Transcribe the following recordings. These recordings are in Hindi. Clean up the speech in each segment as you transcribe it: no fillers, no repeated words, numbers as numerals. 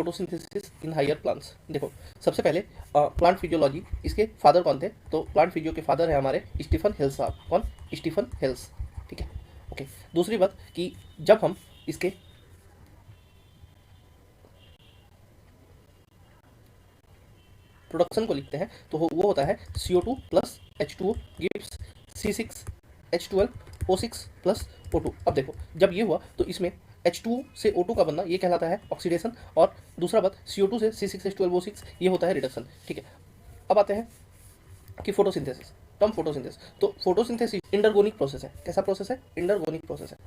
Photosynthesis in higher plants. देखो सबसे पहले प्लांट फिजियोलॉजी, इसके फादर कौन थे? तो प्लांट फिजियो के फादर है हमारे स्टीफन हेल्स साहब। कौन? Stephen Hales. ठीक है, ओके। दूसरी बात कि जब हम इसके प्रोडक्शन को लिखते हैं तो वो होता है CO2 plus H2O gives C6H12O6 plus O2। अब देखो जब ये हुआ तो इसमें H2O से O2 का बनना ये कहलाता है ऑक्सीडेशन, और दूसरा बात CO2 से C6H12O6 ये होता है रिडक्शन। ठीक है, अब आते हैं कि फोटोसिंथेसिस, टर्म फोटोसिंथेसिस। तो फोटोसिंथेसिस इंडरगोनिक प्रोसेस है। कैसा प्रोसेस है? इंडरगोनिक प्रोसेस है,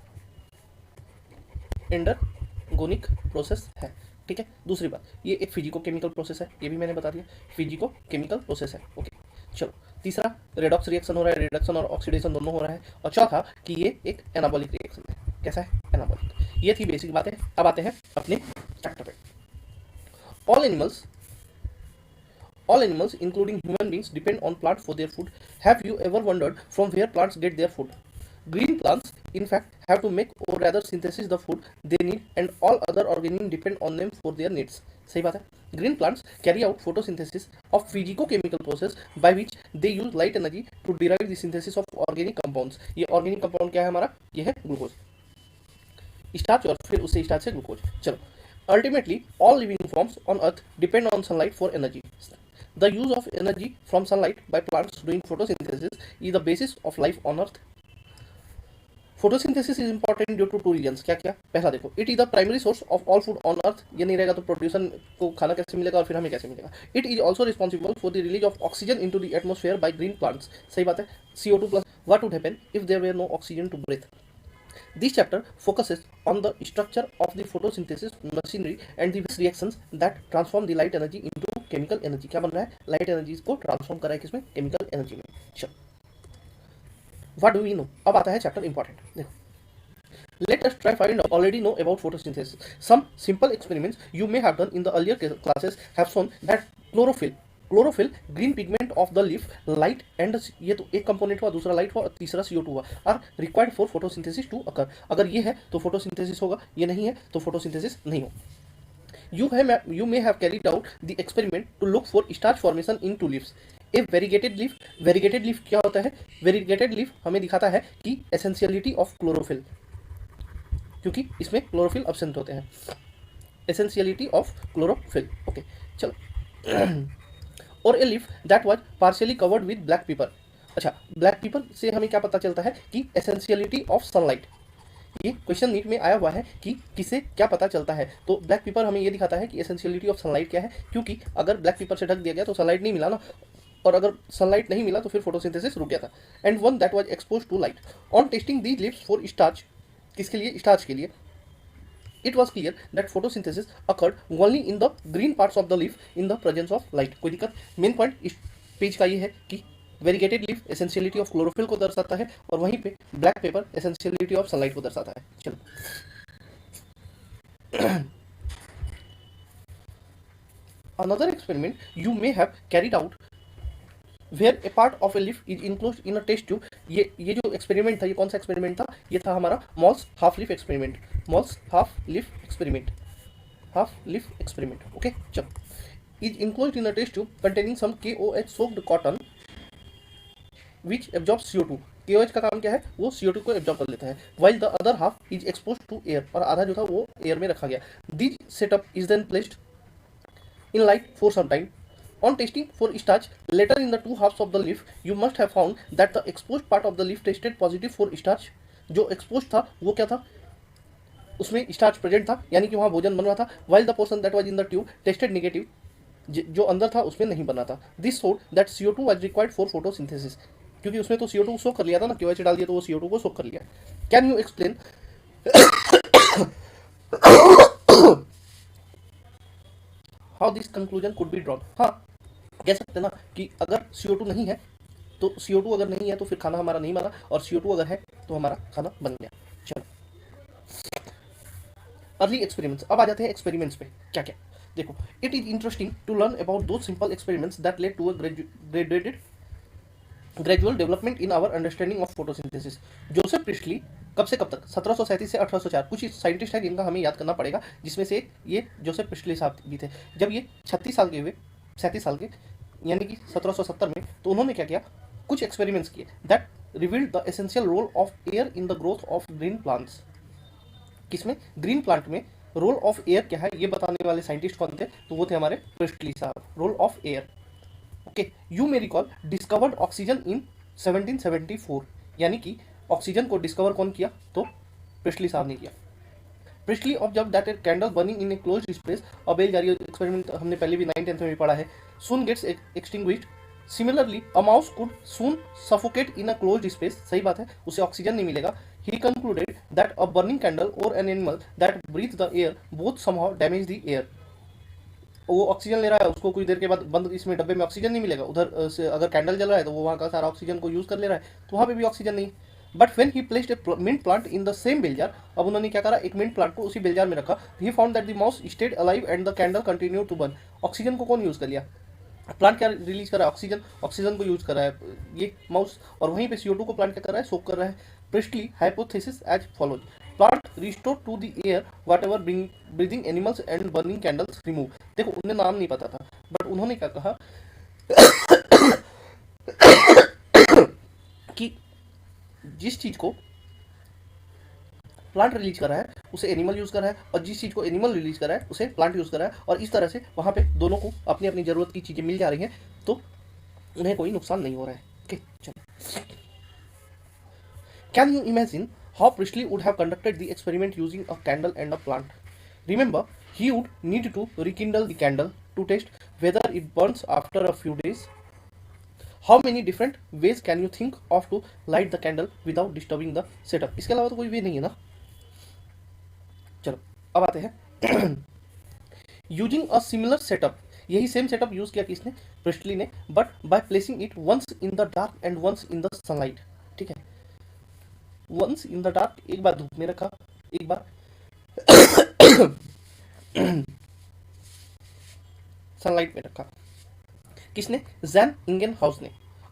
इंडरगोनिक प्रोसेस है। ठीक है, दूसरी बात ये एक फिजिको केमिकल प्रोसेस है, ये भी मैंने बता दिया, फिजिको केमिकल प्रोसेस है। ओके, चलो तीसरा रेडॉक्स रिएक्शन हो रहा है, रिडक्शन और ऑक्सीडेशन दोनों हो रहा है। और चौथा कि ये एक एनाबॉलिक रिएक्शन है। कैसा है? एनाबॉलिक। ये थी बेसिक बातें। अब आते हैं अपने चैप्टर पे। All animals including human beings depend on plant for their food. Have you ever wondered from where plants get their food? Green plants in fact have to make or rather synthesize the food they need, and all other organisms depend on them for their needs. सही बात है। Green plants carry out photosynthesis of physicochemical process by which they use light energy to derive the synthesis of organic compounds. ये organic compound क्या है हमारा? ये है ग्लूकोज, स्टार्च और फिर उससे स्टार्च से ग्लूकोज। चलो, ultimately all living forms on earth depend on sunlight for energy. The use of energy from sunlight by plants doing photosynthesis is the basis of life on earth. Photosynthesis is important due to two reasons. क्या क्या? पहला देखो, it is the primary source of all food on earth. ये नहीं रहेगा तो प्रोड्यूसन को खाना कैसे मिलेगा और फिर हमें कैसे मिलेगा? It is also responsible for the release of oxygen into the atmosphere by green plants. सही बात है, CO2 plus. What would happen if there were no oxygen to breathe? This chapter focuses on the structure of the photosynthesis machinery and the reactions that transform the light energy into chemical energy. क्या बन रहा है? लाइट एनर्जी को ट्रांसफॉर्म कर रहा है किसमें? केमिकल एनर्जी में। चलो, व्हाट डू वी नो? अब आता है चैप्टर इंपॉर्टेंट। देखो, let us try find already know about photosynthesis. Some simple experiments you may have done in the earlier classes have shown that chlorophyll green pigment of the leaf, light and ये तो एक कंपोनेंट हुआ, दूसरा लाइट हुआ और तीसरा CO2 हुआ, are required for photosynthesis to occur. अगर ये है तो फोटोसिंथेसिस होगा, ये नहीं है तो फोटोसिंथेसिस नहीं हो। You may have carried out the experiment to look for starch formation in two leaves. A variegated leaf क्या होता है? Variegated leaf हमें दिखाता है कि essentiality of chlorophyll, क्योंकि इसमें क्लोरोफिल एब्सेंट होते हैं। essentiality of chlorophyll. ओके, चलो। और a leaf that was partially covered with black pepper. अच्छा, ब्लैक पेपर से हमें क्या पता चलता है? कि एसेंशियलिटी ऑफ सनलाइट। ये क्वेश्चन नीट में आया हुआ है कि किसे क्या पता चलता है, तो ब्लैक पेपर हमें ये दिखाता है कि एसेंशियलिटी ऑफ सनलाइट क्या है, क्योंकि अगर ब्लैक पेपर से ढक दिया गया तो सनलाइट नहीं मिला ना, और अगर सनलाइट नहीं मिला तो फिर फोटोसिंथेसिस रुक गया था। And one that was expose to light on testing these leaves for starch. किसके लिए? स्टार्च के लिए। It was clear that photosynthesis occurred only in the green parts of the leaf in the presence of light. कोई दिक्कत? मेन पॉइंट इस पेज का ये है कि variegated leaf essentiality of chlorophyll को दर्शाता है और वहीं पे black pepper essentiality of sunlight को दर्शाता है। चलो, another experiment you may have carried out where a part of a leaf is enclosed in a test tube. ये जो एक्सपेरिमेंट था, ये कौन सा एक्सपेरिमेंट था? ये था हमारा Moll's half leaf experiment. Moll's half leaf experiment. Okay, चलो। Is enclosed in a test tube containing some KOH soaked cotton which absorbs CO2. KOH का काम क्या है? वो CO2 को एब्जॉर्ब कर लेता है, while the other half is exposed to air. और आधा जो था वो एयर में रखा गया। This setup is then placed in light for some time. On testing for starch later in the two halves of the leaf, you must have found that the exposed part of the leaf tested positive for starch. जो exposed था वो क्या था? उसमें स्टार्च प्रेजेंट था, यानी कि वहाँ भोजन बन रहा था, while the portion that was in the tube tested negative. जो अंदर था उसमें नहीं बना था। This showed that CO2 was required for photosynthesis. क्योंकि उसमें तो CO2 सोख कर लिया था ना, KOH डाल दिया तो वो CO2 को सोख कर लिया। Can you explain how this conclusion could be drawn? हाँ, कह सकते ना कि अगर CO2 नहीं है तो CO2 अगर नहीं है तो फिर खाना हमारा नहीं बना, और CO2 अगर है तो हमारा खाना बन गया। चलो, अर्ली एक्सपेरिमेंट्स। अब आ जाते हैं एक्सपेरिमेंट्स पे। क्या क्या? देखो, it is interesting to learn about दो simple experiments that led to a gradual development in our understanding of photosynthesis. Joseph Priestley कब से कब तक, 1737 से 1804। कुछ साइंटिस्ट हैं जिनका हमें याद करना पड़ेगा, जिसमें से ये जोसेफ प्रिस्टली साहब भी थे। जब ये 36 साल के हुए, 37 साल के, यानी कि 1770 में, तो उन्होंने क्या किया, कुछ एक्सपेरिमेंट्स किए that revealed the essential role of air in the growth of green plants. किसमें, ग्रीन प्लांट में रोल ऑफ एयर क्या है ये बताने वाले साइंटिस्ट कौन थे, तो वो थे हमारे प्रिस्टली साहब। Role of air, okay. You may recall discovered oxygen in 1774, यानी कि ऑक्सीजन को डिस्कवर कौन किया, तो प्रिस्टली साहब ने किया। Priestly observe that a candle burning in a closed space, अब एक जारी एक्सपेरिमेंट हमने पहले भी 9th 10th में भी पढ़ा है, soon gets extinguished. Similarly a mouse could soon suffocate in a closed space, सही बात है, उसे ऑक्सीजन नहीं मिलेगा। He concluded that a burning candle और an animal that breathe the air both somehow damage the air. वो ऑक्सीजन ले रहा है, उसको कुछ देर के बाद बंद इसमें डब्बे में ऑक्सीजन नहीं मिलेगा, उधर से अगर कैंडल जल रहा है तो वो वहाँ का सारा ऑक्सीजन को यूज कर ले रहा है, तो वहाँ पे भी ऑक्सीजन नहीं। But when he placed a mint plant in the same bell jar, अब उन्होंने क्या करा, एक मिंट प्लांट को उसी बेल जार में रखा। He found that the mouse stayed alive and the candle continue to burn. Oxygen को कौन यूज कर लिया, प्लांट क्या रिलीज कर रहा है, ऑक्सीजन, ऑक्सीजन को यूज कर रहा है ये माउस, और वहीं पे CO2 को प्लांट क्या कर रहा है, सोक कर रहा है। Priestley hypothesis as follows, plant restore to the air whatever breathing animals and burning candles remove. देखो उन्हें नाम नहीं पता था, बट उन्होंने क्या कहा कि जिस चीज को प्लांट रिलीज कर रहा है उसे एनिमल यूज कर रहा है, और जिस चीज को एनिमल रिलीज कर रहा है उसे प्लांट यूज कर रहा है, और इस तरह से वहां पे दोनों को अपनी अपनी जरूरत की चीजें मिल जा रही हैं, तो उन्हें कोई नुकसान नहीं हो रहा है। ओके, चलो। Can you imagine how Priestley would have conducted the experiment using a candle and a plant? Remember, he would need to rekindle the candle to test whether it burns after a few days. How many different ways can you think of to light the candle without disturbing the setup? इसके अलावा तो कोई वे नहीं है ना। चलो अब आते हैं यूजिंग अ सिमिलर सेटअप, यही सेम सेटअप यूज किया किसने, प्रिस्टली ने, but by placing it once in the dark and once in the sunlight. ठीक है, वंस इन द डार्क, एक बार धूप में रखा, एक बार सनलाइट में रखा। किसने, जैन इंगेनहाउस ने।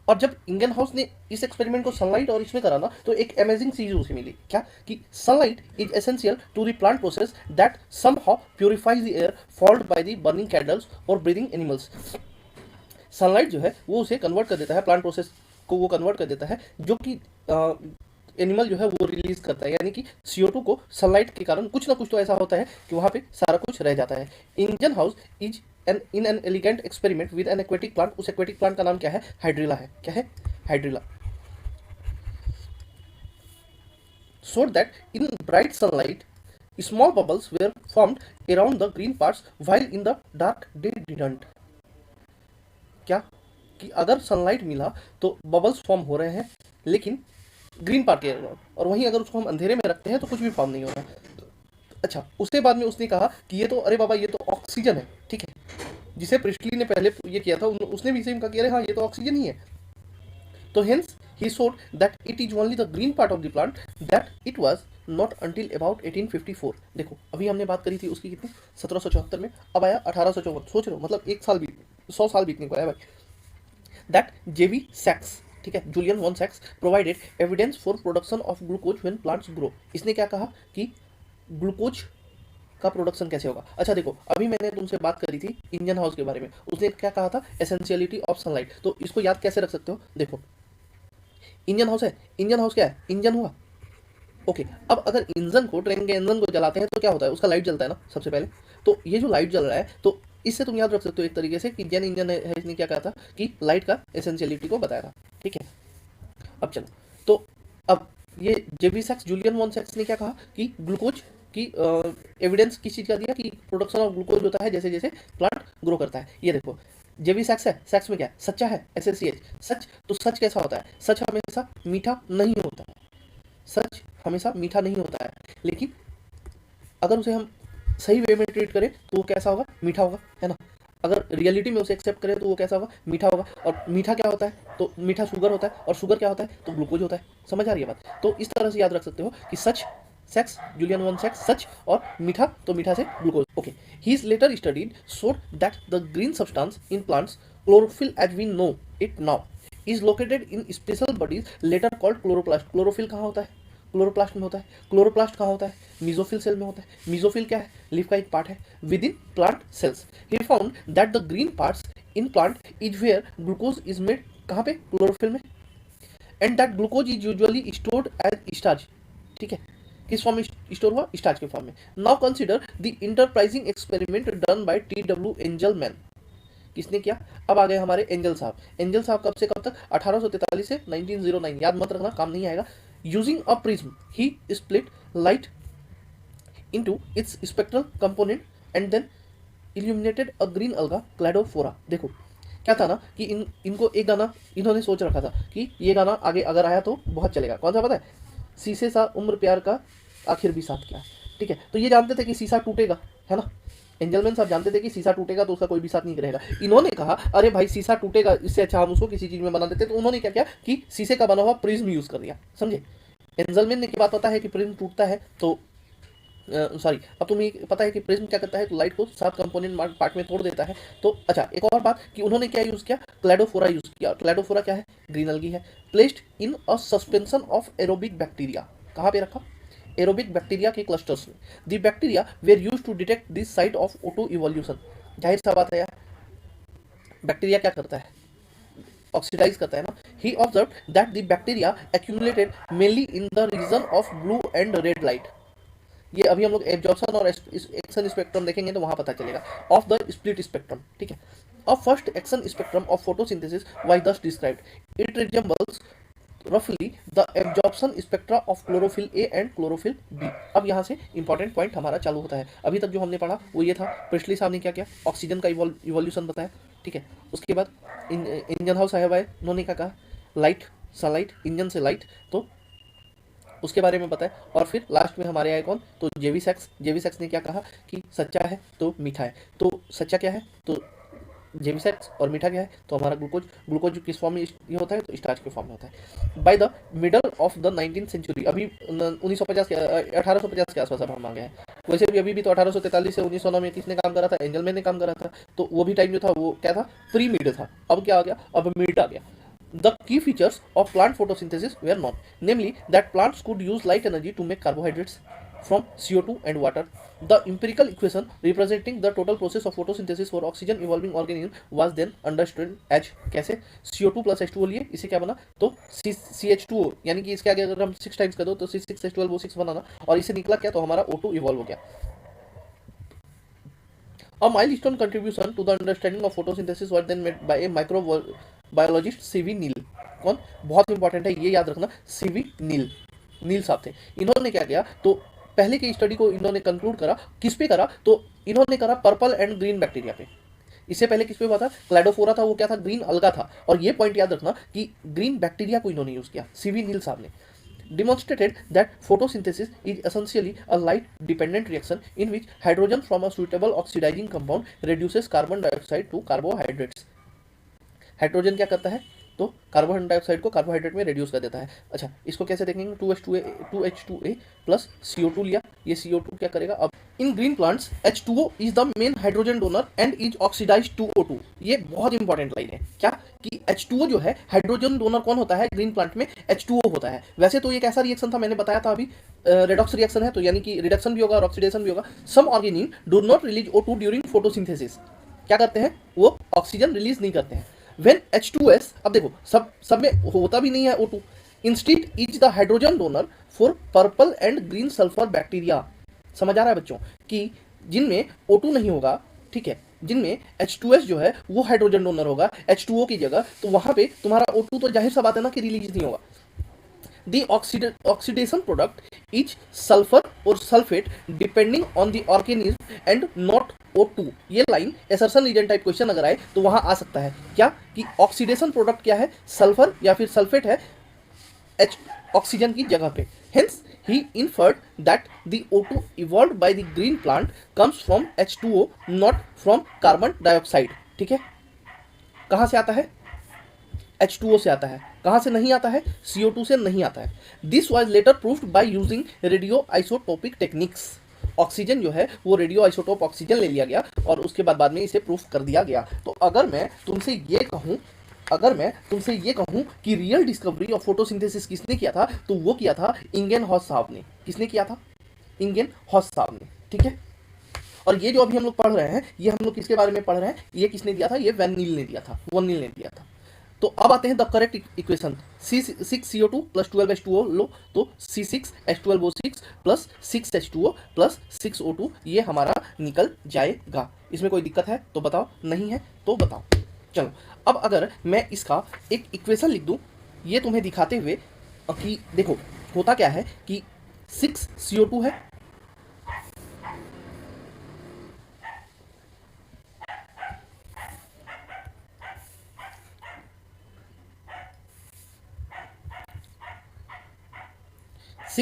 और जब इंगेनहाउस ने इस एक्सपेरिमेंट को सनलाइट और इसमें करा ना, तो एक अमेजिंग चीज उसे मिली, क्या कि sunlight is essential to the plant process that somehow purifies the air fouled by the burning candles और ब्रीदिंग एनिमल्स। सनलाइट जो है वो उसे कन्वर्ट कर देता है, प्लांट प्रोसेस को वो कन्वर्ट कर देता है, जो कि एनिमल जो है वो रिलीज करता है, यानी कि CO2 को सनलाइट के कारण कुछ ना कुछ तो ऐसा होता है कि वहाँ पे सारा कुछ रह जाता है। Ingenhousz is in an elegant experiment with an aquatic plant, उस एक्वेटिक प्लांट का नाम क्या है, हाइड्रिला है। क्या है, hydrilla. So that in bright sunlight small bubbles were formed around the green parts while in the dark they didn't. क्या कि अगर सनलाइट मिला तो बबल्स फॉर्म हो रहे हैं, लेकिन ग्रीन पार्ट के, और वहीं अगर उसको हम अंधेरे में रखते हैं तो कुछ भी फॉर्म नहीं होता। अच्छा, उसके बाद में उसने कहा कि ये तो, अरे बाबा ये तो ऑक्सीजन है। ठीक है, जिसे प्रिस्टली ने पहले ये किया था उसने भी सेम कहा कि अरे हाँ ये तो ऑक्सीजन ही है। तो hence he showed that it is only the green part of the plant that it was not until about 1854। देखो अभी हमने बात करी थी उसकी कितनी, 1774 में, अब आया 1854, सोच रहे हो मतलब 100 साल बीतने को आया भाई। दैट जेवी सैक्स, ठीक है, जूलियन वॉन सैक्स provided evidence for production of glucose when plants grow. इसने क्या कहा कि ग्लूकोज का प्रोडक्शन कैसे होगा। अच्छा देखो, अभी मैंने तुमसे बात करी थी इंगेनहाउस के बारे में, उसने क्या कहा था, एसेंशियलिटी ऑफ सनलाइट। तो इसको याद कैसे रख सकते हो, देखो इंजन है, इंजन हाउस क्या है, इंजन हुआ। ओके, अब अगर इंजन को, ट्रेन के इंजन को जलाते हैं तो क्या होता है, उसका लाइट जलता है ना सबसे पहले। तो ये जो लाइट जल रहा है, तो इससे तुम याद रख सकते हो एक तरीके से कि जेन इंजन है, इसने क्या कहा था कि लाइट का एसेंशियलिटी को बताया था। ठीक है, अब चलो, तो अब ये जेवी सैक्स, जूलियन वॉन सैक्स ने क्या कहा कि ग्लूकोज की एविडेंस किस चीज़ का दिया कि प्रोडक्शन ऑफ ग्लूकोज होता है जैसे जैसे प्लांट ग्रो करता है। ये देखो जेवी सैक्स है, सैक्स में क्या है, सच्चा है, SACH, सच। तो सच कैसा होता है, सच हमेशा मीठा नहीं होता है, सच हमेशा मीठा नहीं होता है, लेकिन अगर उसे हम सही वे में ट्रीट करें तो वो कैसा होगा, मीठा होगा, है ना। अगर रियलिटी में उसे एक्सेप्ट करें तो वो कैसा होगा, मीठा होगा। और मीठा क्या होता है, तो मीठा शुगर होता है, और शुगर क्या होता है, तो ग्लूकोज होता है। समझ आ रही है बात। तो इस तरह से याद रख सकते हो कि सच, सेक्स, जूलियन वॉन सैक्स, सच, और मीठा, तो मीठा से glucose. Okay, he is later studied showed that the green substance in plants, chlorophyll as we know it now, is located in special bodies later called chloroplast. Chlorophyll कहाँ होता है, क्लोरोप्लास्ट में होता है। क्लोरोप्लास्ट कहाँ होता है? मीजोफिल सेल में होता है। मीजोफिल क्या है? लीफ का एक पार्ट है within plant cells. He found that the green parts in plant is where glucose is made, कहाँ पे? क्लोरोफिल में। And that glucose is usually stored as starch, ठीक है, किस फॉर्म में स्टोर हुआ? स्टार्च के फॉर्म में। Now consider the enterprising experiment done by T.W. Engelmann. किसने किया? अब आ गए हमारे एंजल साहब। एंजल साहब कब से कब तक? 1843 से 1909, याद मत रखना, काम नहीं आएगा। Using a prism he split light into its spectral component and then illuminated a green alga Cladophora. देखो क्या था ना कि इनको एक गाना इन्होंने सोच रखा था कि ये गाना आगे अगर आया तो बहुत चलेगा। कौन सा पता है? शीशे सा उम्र प्यार का आखिर भी साथ क्या, ठीक है। तो ये जानते थे कि शीशा टूटेगा, है ना। एंजलमैन साहब जानते थे कि शीशा टूटेगा तो उसका कोई भी साथ नहीं रहेगा। इन्होंने कहा अरे भाई शीशा टूटेगा, इससे अच्छा हम उसको किसी चीज में बना देते। तो उन्होंने क्या किया कि शीशे का बना हुआ प्रिज्म यूज कर दिया, समझे। एंजलमैन ने क्या बात पता है कि प्रिज्म टूटता है तो सॉरी, अब तुम्हें पता है कि प्रिज्म क्या करता है? तो लाइट को 7 कंपोनेंट पार्ट में तोड़ देता है। तो अच्छा, एक और बात कि उन्होंने क्या यूज किया? क्लैडोफोरा यूज किया। क्लैडोफोरा क्या है? ग्रीन अलगी है। Placed in a suspension of aerobic bacteria. कहाँ पे रखा? एरोबिक बैक्टीरिया के क्लस्टर्स में। The bacteria were used to detect this site of O two evolution. जाहिर सा बात है यार, बैक्टीरिया क्या करता है? ऑक्सीडाइज करता है ना। He observe that the bacteria accumulated mainly in the region of blue and red light. ये अभी हम लोग एब्जॉर्प्शन और एक्शन स्पेक्ट्रम देखेंगे तो वहां पता चलेगा। ऑफ द स्प्लिट स्पेक्ट्रम, ठीक है। A first action spectrum of photosynthesis was thus described. It resembles रफली the absorption spectra of chlorophyll A and chlorophyll B. अब यहाँ से इंपॉर्टेंट पॉइंट हमारा चालू होता है। अभी तक जो हमने पढ़ा वो ये था, प्रिस्टली साहब ने क्या किया? ऑक्सीजन का इवोल्यूशन बताया, ठीक है। उसके बाद इंजन हाउस साहब आए, उन्होंने क्या कहा? लाइट, सनलाइट, इंजन से लाइट, तो उसके बारे में बताया। और फिर लास्ट में हमारे आए कौन? तो जेविसेक्स। जेविसेक्स ने क्या कहा कि सच्चा है तो मीठा है। तो सच्चा क्या है? तो जेविसेक्स, और मीठा क्या है? तो हमारा ग्लूकोज। ग्लूकोज किस फॉर्म में ये होता है? तो स्टार्च के फॉर्म में होता है। By the middle of the 19th century, अभी 1950 के 1850 के आसपास अब हम आ गए हैं। वैसे भी अभी भी तो 1843 से 1909 में किसने काम करा था? एंजलमैन ने काम करा था। तो वो भी टाइम जो था वो क्या था? प्री मिड था। अब क्या आ गया? अब मिड आ गया। The key features of plant photosynthesis were known, namely that plants could use light energy to make carbohydrates from CO2 and water. The empirical equation representing the total process of photosynthesis for oxygen evolving organism was then understood as कैसे? CO2 plus H2O लिए, इसे क्या बना? तो CH2O, यानी कि इसके आगे अगर हम 6 टाइम्स कर दो तो C6H12 O6 बनाना, और इसे निकला क्या? तो हमारा O2 इवॉल्व हो गया। A milestone contribution to the understanding of photosynthesis was then made by a microbiologist C.V. नील। कौन? बहुत इंपॉर्टेंट है, ये याद रखना, C.V. नील। नील साहब थे। इन्होंने क्या किया? तो पहले की स्टडी को इन्होंने कंक्लूड करा, किस पे करा? तो इन्होंने करा पर्पल एंड ग्रीन बैक्टीरिया पे। इससे पहले किस पे हुआ था? क्लैडोफोरा था, वो क्या था? ग्रीन अलगा था। और ये पॉइंट याद रखना कि ग्रीन बैक्टीरिया को इन्होंने यूज किया, C.V. नील साहब ने। Demonstrated that photosynthesis is essentially a light dependent reaction in which hydrogen from a suitable oxidizing compound reduces carbon dioxide to carbohydrates. Hydrogen क्या करता है? तो कार्बन डाइऑक्साइड को कार्बोहाइड्रेट में रिड्यूस कर देता है। अच्छा, इसको कैसे देखेंगे? 2H2A प्लस CO2 लिया, ये CO2 क्या करेगा? अब in green plants H2O is the main hydrogen donor and is oxidised to O2। ये बहुत इंपॉर्टेंट लाइन है, क्या कि H2O जो है हाइड्रोजन डोनर कौन होता है? ग्रीन प्लांट में H2O होता है। वैसे तो ये कैसा रिएक्शन था? मैंने बताया था अभी, रेडॉक्स रिएक्शन है, तो यानी कि रिडक्शन भी होगा और ऑक्सीडेशन भी होगा। Some organism do not release O2 during photosynthesis. क्या करते हैं? वो ऑक्सीजन रिलीज नहीं करते हैं। When H2S, अब देखो सब में होता भी नहीं है O2। Instead is the hydrogen donor for purple and green sulfur bacteria। समझ आ रहा है बच्चों कि जिनमें O2 नहीं होगा, ठीक है, जिनमें H2S जो है वो हाइड्रोजन डोनर होगा H2O की जगह, तो वहां पे तुम्हारा O2 तो जाहिर सा बात है ना कि रिलीज नहीं होगा। The oxidation product is sulfur or sulfate depending on the organism and not O2। ये line assertion reason type question अगर आए तो वहां आ सकता है, क्या कि ऑक्सीडेशन प्रोडक्ट क्या है? सल्फर या फिर सल्फेट है H ऑक्सीजन की जगह पे। Hence he inferred that the O2 evolved by the green plant comes from H2O not from carbon dioxide। ठीक है, कहां से आता है? H2O से आता है। कहां से नहीं आता है? CO2 से नहीं आता है। This was later proved by using radio isotopic techniques. Oxygen जो है वो रेडियो आइसोटोप ऑक्सीजन ले लिया गया और उसके बाद में इसे प्रूफ कर दिया गया। तो अगर मैं तुमसे ये कहूं अगर मैं तुमसे ये कहूं कि रियल डिस्कवरी ऑफ फोटोसिंथेसिस किसने किया था, तो वो किया था इंगेनहॉस साहब ने। किसने किया था? इंगेनहॉस साहब ने, ठीक है। और ये जो अभी हम लोग पढ़ रहे हैं, ये हम लोग किसके बारे में पढ़ रहे हैं? ये किसने दिया था? ये वैन नील ने दिया था, वन नील ने दिया था। तो अब आते हैं the correct equation. C6CO2 plus 12H2O लो, तो C6H12O6 plus 6H2O plus 6O2 ये हमारा निकल जाएगा। इसमें कोई दिक्कत है तो बताओ, नहीं है तो बताओ। चलो, अब अगर मैं इसका एक इक्वेशन लिख दूं ये तुम्हें दिखाते हुए कि देखो होता क्या है कि 6CO2 है,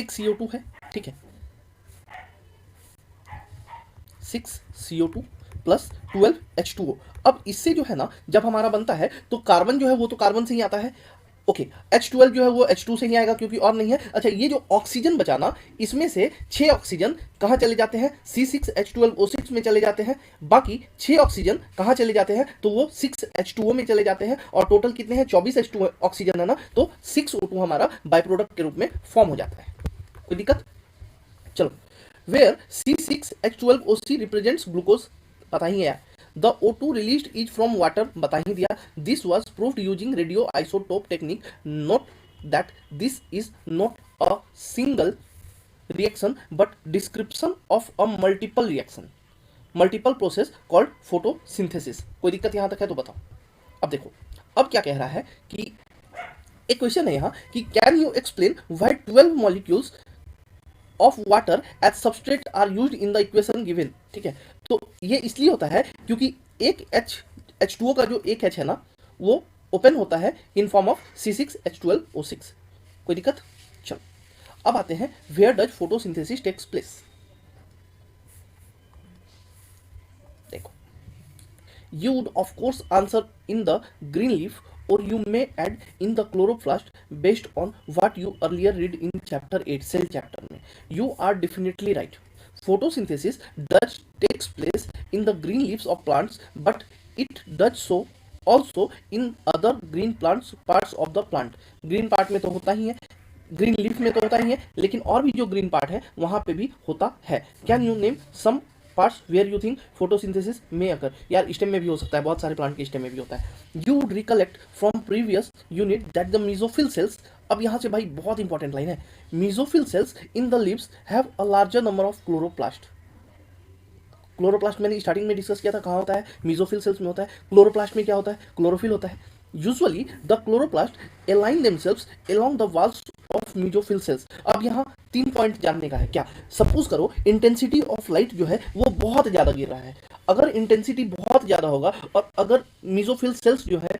CO2 है, ठीक है। 6CO2 plus 12H2O। अब इससे जो है ना, जब हमारा बनता है तो कार्बन जो है वो तो कार्बन से ही आता है, ओके। H12 जो है वो H2 से ही आएगा क्योंकि और नहीं है। अच्छा, ये जो ऑक्सीजन बचा ना, इसमें से 6 ऑक्सीजन कहाँ चले जाते हैं? C6H12O6 में चले जाते हैं। बाकी 6 ऑक्सीजन कहाँ चले जाते हैं? तो वो 6H2O में चले जाते हैं। और टोटल कितने हैं? 24 H2 ऑक्सीजन है ना, तो 6O2 हमारा बाई प्रोडक्ट के रूप में फॉर्म हो जाता है। कोई दिक्कत? चलो, where C6H12O3 represents glucose, पता ही है यार। The O2 released is from water, बता ही दिया। This was proved using radioisotope technique. Note that this is not a single reaction but description of a multiple reaction, multiple process called photosynthesis। कोई दिक्कत यहाँ तक है तो बताओ। अब देखो, अब क्या कह रहा है कि एक क्वेश्चन है यहाँ कि can you explain why 12 molecules of water as substrate are used in the equation given, ठीक है। तो ये इसलिए होता है क्योंकि एक H2O का जो एक H है ना, वो ओपन होता है इन फॉर्म ऑफ C6H12O6। कोई दिक्कत? चलो, अब आते हैं where does photosynthesis takes place. देखो, you would of course answer in the green leaf or you may add in the chloroplast based on what you earlier read in chapter 8 cell chapter में। You are definitely right. Photosynthesis does takes place in the green leaves of plants but it does so also in other green plants parts of the plant। green part में तो होता ही है, ग्रीन लीफ में तो होता ही है, लेकिन और भी जो ग्रीन पार्ट है वहां पे भी होता है। Can you name some parts where you think photosynthesis में अकर? यार स्टेम में भी हो सकता है, बहुत सारे प्लांट के स्टेम में भी होता है। You would recollect from previous unit that the mesophyll cells, अब यहाँ से भाई बहुत इंपॉर्टेंट लाइन है, mesophyll cells in the leaves have a larger number of chloroplast. Chloroplast मैंने स्टार्टिंग में डिस्कस किया था, कहाँ होता है? मीजोफिल सेल्स में होता है। क्लोरोप्लास्ट में क्या होता है? क्लोरोफिल होता है। Usually the chloroplast align themselves along the walls of mesophyll cells. अब यहाँ 3 पॉइंट जानने का है। क्या? सपोज करो इंटेंसिटी ऑफ लाइट जो है वो बहुत ज्यादा गिर रहा है। अगर इंटेंसिटी बहुत ज्यादा होगा और अगर मीजोफिल सेल्स जो है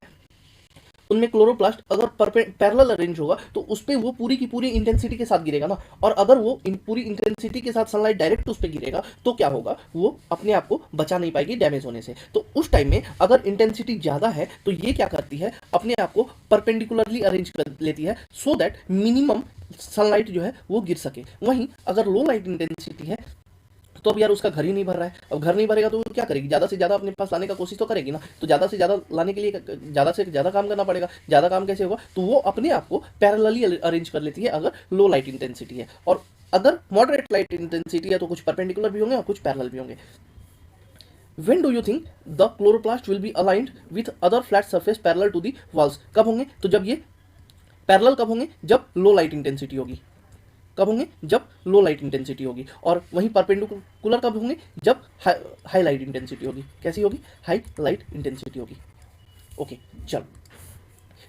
उनमें क्लोरोप्लास्ट अगर पैरेलल अरेंज होगा तो उस पर वो पूरी की पूरी इंटेंसिटी के साथ गिरेगा ना, और अगर वो पूरी इंटेंसिटी के साथ सनलाइट डायरेक्ट उस पर गिरेगा तो क्या होगा? वो अपने आप को बचा नहीं पाएगी डैमेज होने से। तो उस टाइम में अगर इंटेंसिटी ज़्यादा है तो ये क्या करती है? अपने आप को परपेंडिकुलरली अरेंज कर लेती है सो दैट मिनिमम सनलाइट जो है वो गिर सके। वहीं अगर लो लाइट इंटेंसिटी है तो अब यार उसका घर ही नहीं भर रहा है। अब घर नहीं भरेगा तो वो क्या करेगी? ज़्यादा से ज़्यादा अपने पास लाने का कोशिश तो करेगी ना। तो ज़्यादा से ज़्यादा लाने के लिए ज़्यादा से ज़्यादा काम करना पड़ेगा। ज़्यादा काम कैसे होगा? तो वो अपने आप को पैरेलली अरेंज कर लेती है अगर लो लाइट इंटेंसिटी है, और अगर मॉडरेट लाइट इंटेंसिटी है तो कुछ परपेंडिकुलर भी होंगे और कुछ पैरेलल भी होंगे। When do you think the chloroplast will be aligned with other flat surface parallel to the walls? कब होंगे? तो जब ये पैरेलल कब होंगे? जब लो लाइट इंटेंसिटी होगी। कब होंगे? जब लो लाइट इंटेंसिटी होगी। और वहीं परपेंडिकुलर कब होंगे? जब हाई लाइट इंटेंसिटी होगी। कैसी होगी? हाई लाइट इंटेंसिटी होगी। ओके, चलो।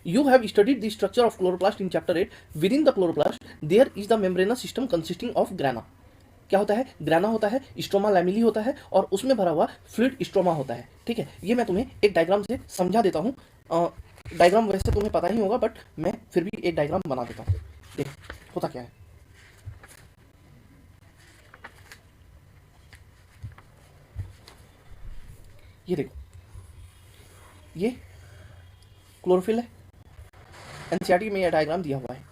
You have studied the structure of chloroplast in chapter 8. Within the chloroplast, there is the membranous system consisting of grana. क्या होता है? ग्राना होता है, स्ट्रोमा लैमिली होता है, और उसमें भरा हुआ फ्लूइड स्ट्रोमा होता है। ठीक है, ये मैं तुम्हें एक डायग्राम से समझा देता हूँ। डायग्राम वैसे तुम्हें पता ही होगा बट मैं फिर भी एक डायग्राम बना देता हूँ। देख होता क्या है। ये देखो, ये क्लोरोफिल है। एनसीईआरटी में यह डायग्राम दिया हुआ है।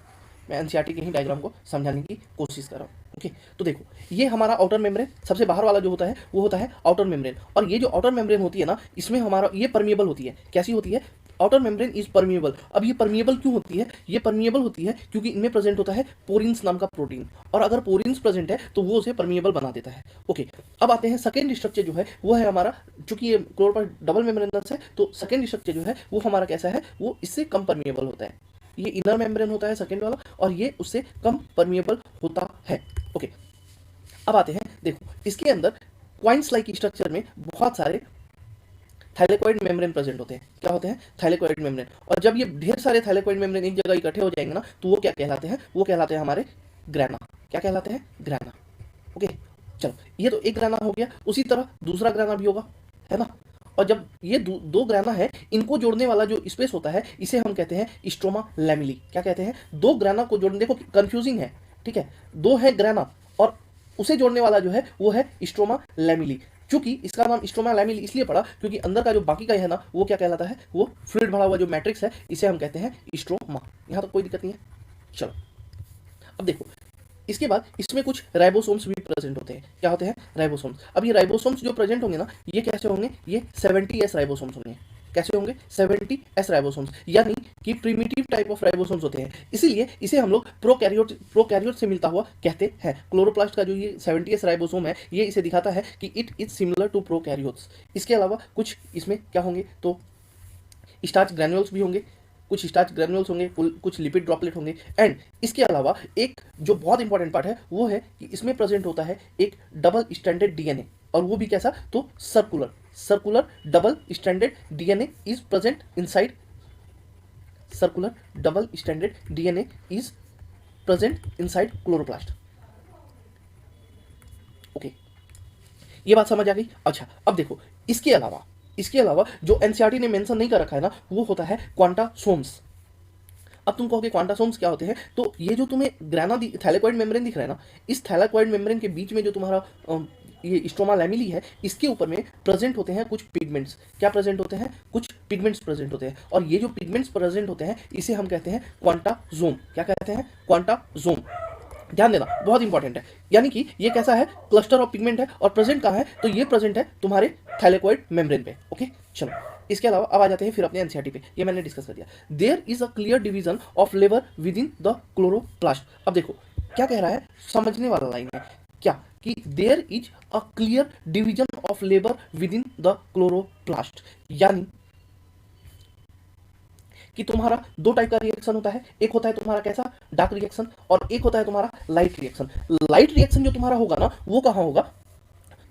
मैं एनसीईआरटी के ही डायग्राम को समझाने की कोशिश कर रहा हूँ। ओके, तो देखो ये हमारा आउटर मेम्ब्रेन, सबसे बाहर वाला जो होता है वो होता है आउटर मेम्ब्रेन, और ये जो आउटर मेम्ब्रेन होती है ना, इसमें हमारा ये परमिएबल होती है। कैसी होती है? Outer membrane is permeable. अब ये परमिएबल क्यों होती है? ये परमिएबल होती है क्योंकि इनमें प्रेजेंट होता है पोरिन्स नाम का प्रोटीन, और अगर पोरिन्स प्रेजेंट है तो वो उसे परमिएबल बना देता है। ओके, अब आते हैं सेकेंड स्ट्रक्चर जो है वो है हमारा, चूंकि ये क्लोरोप्लास्ट डबल मेम्ब्रेनस है तो सेकेंड स्ट्रक्चर जो है वो हमारा कैसा है, वो इससे कम परमिएबल होता है। ये इनर मेम्ब्रेन होता है सेकेंड वाला, और ये उससे कम परमिएबल होता है। ओके, अब आते हैं, देखो इसके अंदर क्वाइंस लाइक स्ट्रक्चर में बहुत सारे थाइलेकोइड मेम्ब्रेन प्रेजेंट होते हैं। क्या होते हैं? Thylakoid membrane. और जब ये ढेर सारे थाइलेकोइड मेम्ब्रेन एक जगह इकट्ठे हो जाएंगे ना, तो वो क्या कहलाते हैं? वो कहलाते हैं हमारे ग्रैना। क्या कहलाते हैं? ग्रैना। ओके, चलो ये तो एक ग्रैना हो गया, उसी तरह दूसरा ग्रैना भी होगा, है ना। और जब ये दो ग्रैना है, इनको जोड़ने वाला जो स्पेस होता है इसे हम कहते हैं स्ट्रोमा लैमिली। क्या कहते हैं? दो ग्रैना को जोड़ने, देखो कंफ्यूजिंग है, ठीक है, दो है ग्रैना और उसे जोड़ने वाला जो है वो है स्ट्रोमा लैमिली। चूंकि इसका नाम स्ट्रोमा लैमिली इसलिए पड़ा क्योंकि अंदर का जो बाकी का है ना, वो क्या कहलाता है? वो फ्लूइड भरा हुआ जो मैट्रिक्स है, इसे हम कहते हैं स्ट्रोमा। यहां तक कोई दिक्कत नहीं है। चलो अब देखो, इसके बाद इसमें कुछ राइबोसोम्स भी प्रेजेंट होते हैं। क्या होते हैं? राइबोसोम्स। अब ये राइबोसोम्स जो प्रेजेंट होंगे ना, ये कैसे होंगे? ये 70S राइबोसोम्स होंगे। कैसे होंगे? 70S राइबोसोम्स, यानी कि प्रिमिटिव टाइप ऑफ राइबोसोम्स होते हैं, इसीलिए इसे हम लोग प्रोकैरियोट से मिलता हुआ कहते हैं। क्लोरोप्लास्ट का जो ये 70S राइबोसोम है, ये इसे दिखाता है कि it is similar to prokaryotes. इसके अलावा कुछ इसमें क्या होंगे? तो स्टार्च ग्रैन्यूल्स भी होंगे, कुछ स्टार्च ग्रैन्यूल्स होंगे, कुछ लिपिड ड्रॉपलेट होंगे। एंड इसके अलावा एक जो बहुत इंपॉर्टेंट पार्ट है वो है कि इसमें प्रेजेंट होता है एक डबल स्ट्रैंडेड डीएनए, और वो भी कैसा? तो circular double stranded DNA is present inside, circular double stranded DNA is present inside chloroplast. Okay, ये बात समझ आ गई। अच्छा, अब देखो इसके अलावा जो एनसीईआरटी ने मेंशन नहीं कर रखा है ना, वो होता है क्वांटासोम्स। अब तुम कहोगे क्वांटासोम्स क्या होते हैं? तो ये जो तुम्हें ग्रैना थैलेकोइड मेम्ब्रेन दिख रहा है ना, इस थैलेकोइड मेम्ब्रेन के बीच में जो तुम्हारा ये स्ट्रोमा लैमिली है, इसके ऊपर में प्रेजेंट होते हैं कुछ पिगमेंट्स। क्या प्रेजेंट होते हैं? कुछ पिगमेंट्स प्रेजेंट होते हैं, और ये जो पिगमेंट्स प्रेजेंट होते हैं इसे हम कहते हैं क्वांटासोम। क्या कहते हैं? क्वांटासोम। ध्यान देना, बहुत इंपॉर्टेंट है। यानी कि ये कैसा है? क्लस्टर ऑफ पिगमेंट है, और प्रेजेंट कहाँ है? तो ये प्रेजेंट है तुम्हारे थाइलेकोइड मेम्ब्रेन पे। ओके, चलो इसके अलावा अब आ जाते हैं फिर अपने एनसीईआरटी पे। ये मैंने डिस्कस कर दिया। There is a clear division of labour within the chloroplast. अब देखो क्या कह रहा है, समझने वाला लाइन है क्या, कि there is a clear division of labour within the chloroplast, यानी कि तुम्हारा दो टाइप का रिएक्शन होता है। एक होता है तुम्हारा कैसा? डार्क रिएक्शन, और एक होता है तुम्हारा लाइट रिएक्शन। लाइट रिएक्शन जो तुम्हारा होगा ना, वो कहाँ होगा?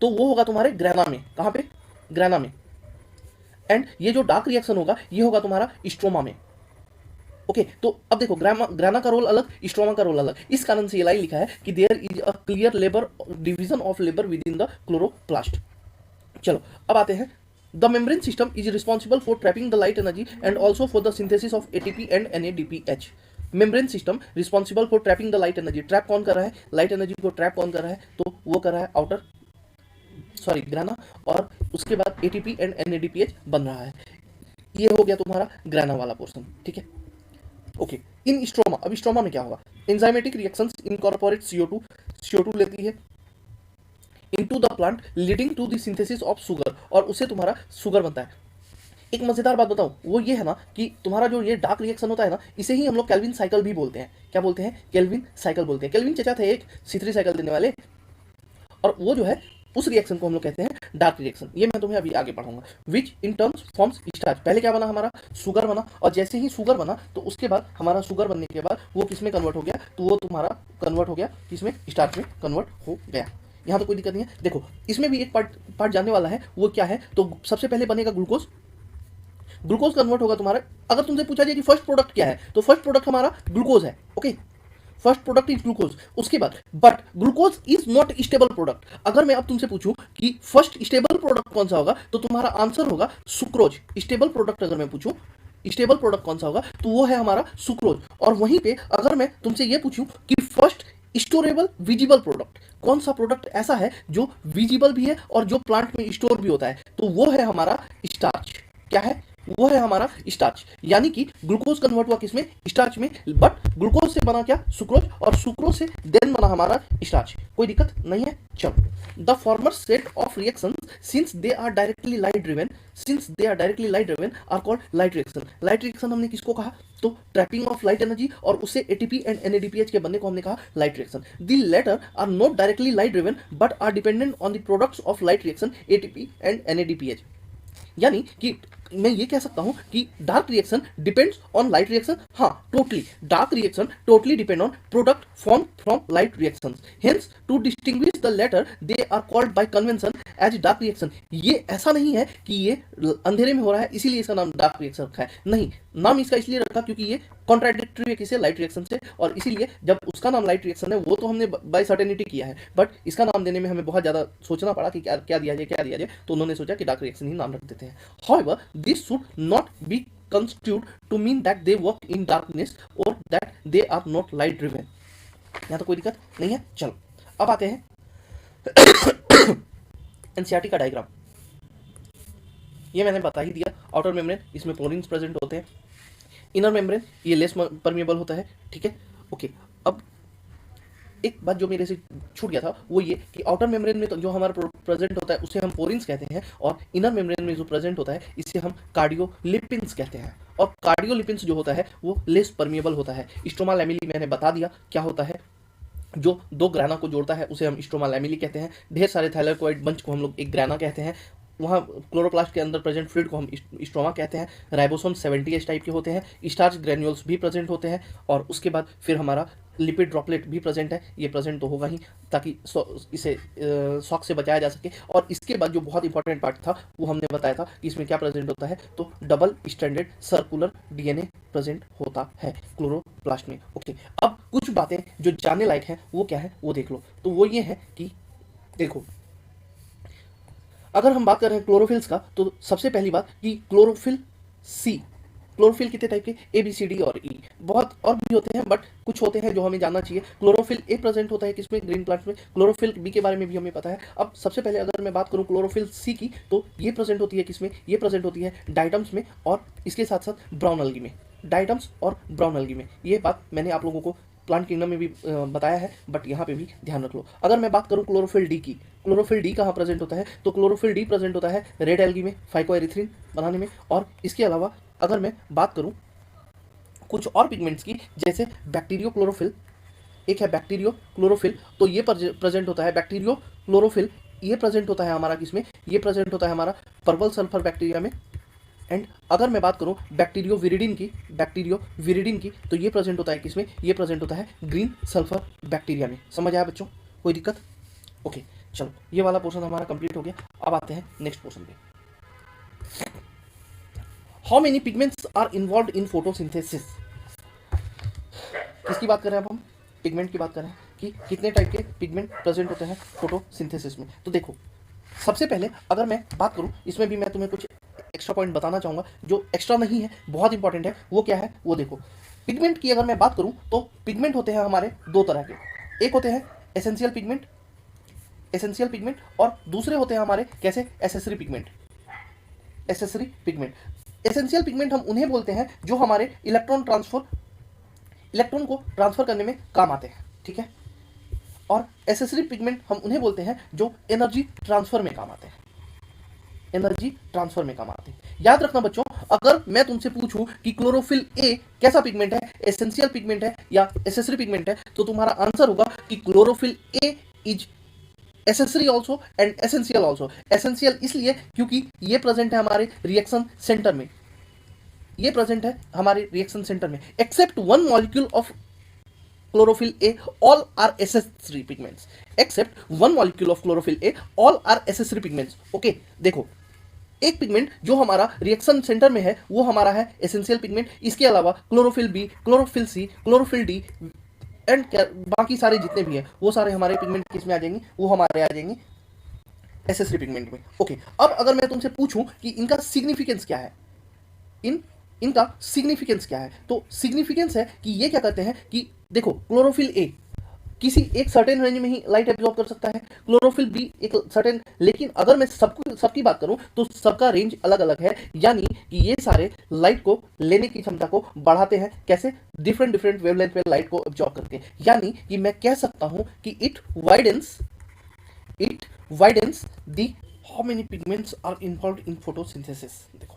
तो वो होगा तुम्हारे ग्रैना में। कहाँ पे? ग्रैना में। एंड ये जो डार्क रिएक्शन होगा ये होगा तुम्हारा स्ट्रोमा में। ओके, तो अब देखो ग्रैना का रोल अलग, स्ट्रोमा का रोल अलग। इस कारण से ये लाइन लिखा है कि there is a clear labour division of labour within the chloroplast. चलो अब आते हैं, the membrane system is responsible for trapping the light energy and also for the synthesis of ATP and NADPH। Membrane system responsible for trapping the light energy. Trap कौन कर रहा है? लाइट एनर्जी को ट्रैप कौन कर रहा है? तो वो कर रहा है आउटर ग्रैना, और उसके बाद ATP एंड NADPH बन रहा है। ये हो गया तुम्हारा ग्रैना वाला पोर्शन, ठीक है। ओके, इन स्ट्रोमा, अब स्ट्रोमा में क्या होगा? एंजाइमेटिक रिएक्शंस इनकॉर्पोरेट CO2 लेती है into the plant leading to the synthesis of sugar, और उससे तुम्हारा शुगर बनता है। एक मजेदार बात बताऊं, वो ये है ना कि तुम्हारा जो ये डार्क रिएक्शन होता है ना, इसे ही हम लोग केल्विन साइकिल भी बोलते हैं। क्या बोलते हैं? केल्विन साइकिल बोलते हैं। केल्विन चचा थे एक C3 साइकिल देने वाले, और वो जो है उस रिएक्शन को हम लोग कहते हैं डार्क रिएक्शन। ये मैं तुम्हें अभी आगे पढ़ाऊंगा। विच इन टर्म्स फॉर्म्स स्टार्च। पहले क्या बना? हमारा शुगर बना, और जैसे ही शुगर बना तो उसके बाद हमारा शुगर बनने के बाद वो किस में कन्वर्ट हो गया? तो वो तुम्हारा कन्वर्ट हो गया किसमें? स्टार्च में कन्वर्ट हो गया। यहाँ तो कोई दिक्कत नहीं है। देखो इसमें भी एक पार्ट जानने वाला है, वो क्या है? तो सबसे पहले बनेगा ग्लूकोज कन्वर्ट होगा तुम्हारा। अगर तुमसे पूछा जाए कि फर्स्ट प्रोडक्ट क्या है, तो फर्स्ट प्रोडक्ट हमारा ग्लूकोज है। Okay, first product is glucose. उसके बाद but glucose is not stable product. अगर मैं अब तुमसे पूछूं कि फर्स्ट स्टेबल प्रोडक्ट कौन सा होगा, तो तुम्हारा आंसर होगा सुक्रोज। स्टेबल प्रोडक्ट अगर मैं पूछूं स्टेबल प्रोडक्ट कौन सा होगा, तो वो है हमारा सुक्रोज। और वहीं पे अगर मैं तुमसे ये पूछूं कि फर्स्ट स्टोरेबल विजिबल प्रोडक्ट, कौन सा प्रोडक्ट ऐसा है जो विजिबल भी है और जो प्लांट में स्टोर भी होता है, तो वो है हमारा स्टार्च। क्या है? वो है हमारा स्टार्च, यानी कि ग्लूकोज कन्वर्ट हुआ किसमें, स्टार्च में, बट ग्लूकोज से बना क्या, सुक्रोज, और सुक्रोज से देन बना हमारा स्टार्च। कोई दिक्कत नहीं है। चलो, the former set of reactions since they are directly light driven are called light reaction. Light reaction हमने किसको कहा, तो ट्रैपिंग ऑफ लाइट एनर्जी, और उससे एटीपी एंड एनएडीपीएच के बनने को हमने कहा light reaction. The latter are not directly light driven but are dependent on the products of light reaction ATP and NADPH. यानी कि मैं ये कह सकता हूं कि dark reaction depends on light reaction. हाँ, totally dark reaction totally depend on product form from light reaction. Hence to distinguish the latter they are called by convention as dark reaction. ये ऐसा नहीं है कि ये अंधेरे में हो रहा है इसीलिए इसका नाम डार्क रिएक्शन रखा है, नहीं, नाम इसका इसलिए रखा क्योंकि ये कॉन्ट्राडिक्टरी है किसे, लाइट रिएक्शन से, और इसीलिए जब उसका नाम लाइट रिएक्शन है वो तो हमने बाय सर्टेनिटी किया है, बट इसका नाम देने में हमें बहुत ज़्यादा सोचना पड़ा कि क्या दिया जाए, तो उन्होंने सोचा कि डार्क रिएक्शन ही नाम रख देते हैं। However this should not be construed to mean that they work in darkness or that they are not light driven। यहाँ तो कोई दिक्कत नहीं है। चलो अब आते हैं एनसीईआरटी का डायग्राम। ये मैंने बता ही दिया, आउटर मेम्ब्रेन, इसमें पोरिन्स प्रेजेंट होते हैं, इनर मेम्ब्रेन ये लेस परमिएबल होता है, ठीक है, ओके। अब एक बात जो मेरे से छूट गया था वो ये कि आउटर मेम्ब्रेन में तो जो हमारा प्रेजेंट होता है उसे हम पोरिन्स कहते हैं, और इनर मेम्ब्रेन में जो प्रेजेंट होता है इसे हम कार्डियोलिपिन्स कहते हैं, और कार्डियोलिपिन्स जो होता है वो लेस परमिएबल होता है। स्ट्रोमा लैमेली मैंने बता दिया क्या होता है, जो दो ग्राना को जोड़ता है उसे हम स्ट्रोमा लैमेली कहते हैं। ढेर सारे थाइलरकोइड बंच को हम लोग एक ग्राना कहते हैं। वहाँ क्लोरोप्लास्ट के अंदर प्रेजेंट फ्लूइड को हम स्ट्रोमा कहते हैं। राइबोसोम 70S टाइप के होते हैं, स्टार्च ग्रेन्यूल्स भी प्रेजेंट होते हैं, और उसके बाद फिर हमारा लिपिड ड्रॉपलेट भी प्रेजेंट है। ये प्रेजेंट तो होगा ही ताकि इसे शॉक से बचाया जा सके। और इसके बाद जो बहुत इंपॉर्टेंट पार्ट था वो हमने बताया था कि इसमें क्या प्रेजेंट होता है, तो double stranded circular DNA present होता है क्लोरोप्लास्ट में, ओके। अब कुछ बातें जो जानने लायक हैं वो क्या है वो देख लो। तो वो ये है कि देखो, अगर हम बात कर रहे हैं क्लोरोफिल्स का, तो सबसे पहली बात कि क्लोरोफिल सी, क्लोरोफिल कितने टाइप के, ए बी सी डी और ई, बहुत और भी होते हैं बट कुछ होते हैं जो हमें जानना चाहिए। क्लोरोफिल ए प्रेजेंट होता है किसमें, ग्रीन प्लांट्स में। क्लोरोफिल बी के बारे में भी हमें पता है। अब सबसे पहले अगर मैं बात करूं क्लोरोफिल सी की, तो ये प्रेजेंट होती है किसमें, ये प्रेजेंट होती है डाइटम्स में, और इसके साथ साथ ब्राउन अलगी में, डाइटम्स और ब्राउन अलगी में। ये बात मैंने आप लोगों को प्लांट किंगडम में भी बताया है, बट यहाँ पे भी ध्यान रख लो। अगर मैं बात करूँ क्लोरोफिल डी की, क्लोरोफिल डी कहाँ प्रेजेंट होता है, तो क्लोरोफिल डी प्रेजेंट होता है रेड एल्गी में, फाइकोएरिथ्रिन बनाने में। और इसके अलावा अगर मैं बात करूँ कुछ और पिगमेंट्स की, जैसे बैक्टीरियो क्लोरोफिल, एक है बैक्टीरियो क्लोरोफिल, तो ये प्रेजेंट होता है बैक्टीरियो क्लोरोफिल, ये प्रेजेंट होता है हमारा किसमें, ये प्रेजेंट होता है हमारा पर्पल सल्फर बैक्टीरिया में। एंड अगर मैं बात करूं बैक्टीरियो विरिडिन की, तो ये प्रेजेंट होता है किसमें, ये प्रेजेंट होता है ग्रीन सल्फर बैक्टीरिया में। समझ आया बच्चों, कोई दिक्कत, ओके। चलो ये वाला पोर्शन हमारा कंप्लीट हो गया। अब आते हैं नेक्स्ट पोर्शन पे। How many pigments are involve in photosynthesis. किसकी बात कर रहे हैं अब हम, पिगमेंट की बात कर रहे हैं कि कितने टाइप के पिगमेंट प्रेजेंट होते हैं फोटोसिंथेसिस में। तो देखो, सबसे पहले अगर मैं बात करूं, इसमें भी मैं तुम्हें कुछ एक्स्ट्रा पॉइंट बताना चाहूँगा जो एक्स्ट्रा नहीं है, बहुत इंपॉर्टेंट है। वो क्या है वो देखो, पिगमेंट की अगर मैं बात करूँ तो पिगमेंट होते हैं हमारे दो तरह के, एक होते हैं एसेंशियल पिगमेंट और दूसरे होते हैं हमारे कैसे, एसेसरी पिगमेंट। एसेंशियल पिगमेंट हम उन्हें बोलते हैं जो हमारे इलेक्ट्रॉन को ट्रांसफर करने में काम आते हैं, ठीक है। और एसेसरी पिगमेंट हम उन्हें बोलते हैं जो एनर्जी ट्रांसफर में काम आते हैं, याद रखना बच्चों, अगर मैं तुमसे पूछूं कि क्लोरोफिल ए कैसा पिगमेंट है, एसेंशियल पिगमेंट है या एसेसरी पिगमेंट है, तो तुम्हारा आंसर होगा कि chlorophyll A is accessory also and essential also. Essential इसलिए क्योंकि ये प्रेजेंट है हमारे रिएक्शन सेंटर में, except one molecule of chlorophyll A, all are accessory pigments. Except one molecule of chlorophyll A, all are accessory pigments. Okay, देखो, एक पिगमेंट जो हमारा रिएक्शन सेंटर में है वो हमारा है एसेंशियल पिगमेंट। इसके अलावा chlorophyll b, chlorophyll c, chlorophyll d and बाकी सारे जितने भी हैं वो सारे हमारे पिगमेंट किस में आ जाएंगे, वो हमारे आ जाएंगे एसेसरी पिगमेंट में। ओके, अब अगर मैं तुमसे पूछूं कि इनका सिग्निफिकेंस क्या है, इनका सिग्निफिकेंस क्या है, तो सिग्निफिकेंस है कि ये क्या करते हैं कि देखो, क्लोरोफिल ए किसी एक सर्टेन रेंज में ही लाइट एब्जॉर्ब कर सकता है, क्लोरोफिल भी एक सर्टेन, लेकिन अगर मैं सबकी बात करूं तो सबका रेंज अलग अलग है, यानी कि ये सारे लाइट को लेने की क्षमता को बढ़ाते हैं। कैसे? डिफरेंट डिफरेंट वेवलेंथ पे लाइट को एब्जॉर्ब करके, यानी कि मैं कह सकता हूं कि it widens the how many pigments are involved in photosynthesis. देखो,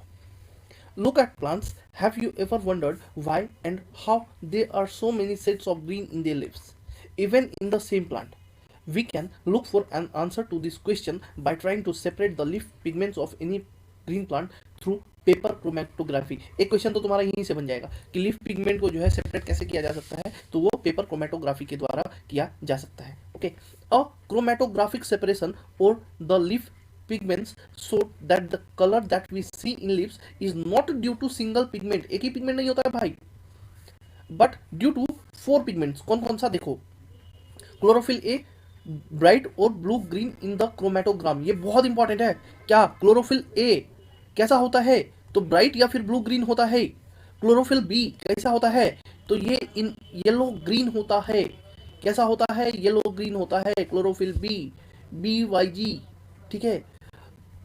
look at plants. Have you ever wondered why and how there are so many shades of green in their leaves, even in the same plant? We can look for an answer to this question by trying to separate the leaf pigments of any green plant through paper chromatography. एक क्वेश्चन तो तुम्हारा यहीं से बन जाएगा कि लीफ पिगमेंट को जो है सेपरेट कैसे किया जा सकता है, तो वो पेपर क्रोमेटोग्राफी के द्वारा किया जा सकता है। ओके, अ क्रोमेटोग्राफिक सेपरेशन और the leaf pigments so that the color that we see in leaves is not due to single pigment, एक ही पिगमेंट नहीं होता है भाई, but due to 4 पिगमेंट्स। कौन कौन सा? देखो, क्लोरोफिल ए, ब्राइट और blue green in the chromatogram, ये बहुत इंपॉर्टेंट है। क्या? क्लोरोफिल ए कैसा होता है? तो ब्राइट या फिर ब्लू ग्रीन होता है। क्लोरोफिल बी कैसा होता है? तो ये इन येलो ग्रीन होता है। कैसा होता है? येलो ग्रीन होता है क्लोरोफिल बी वाई जी। ठीक है।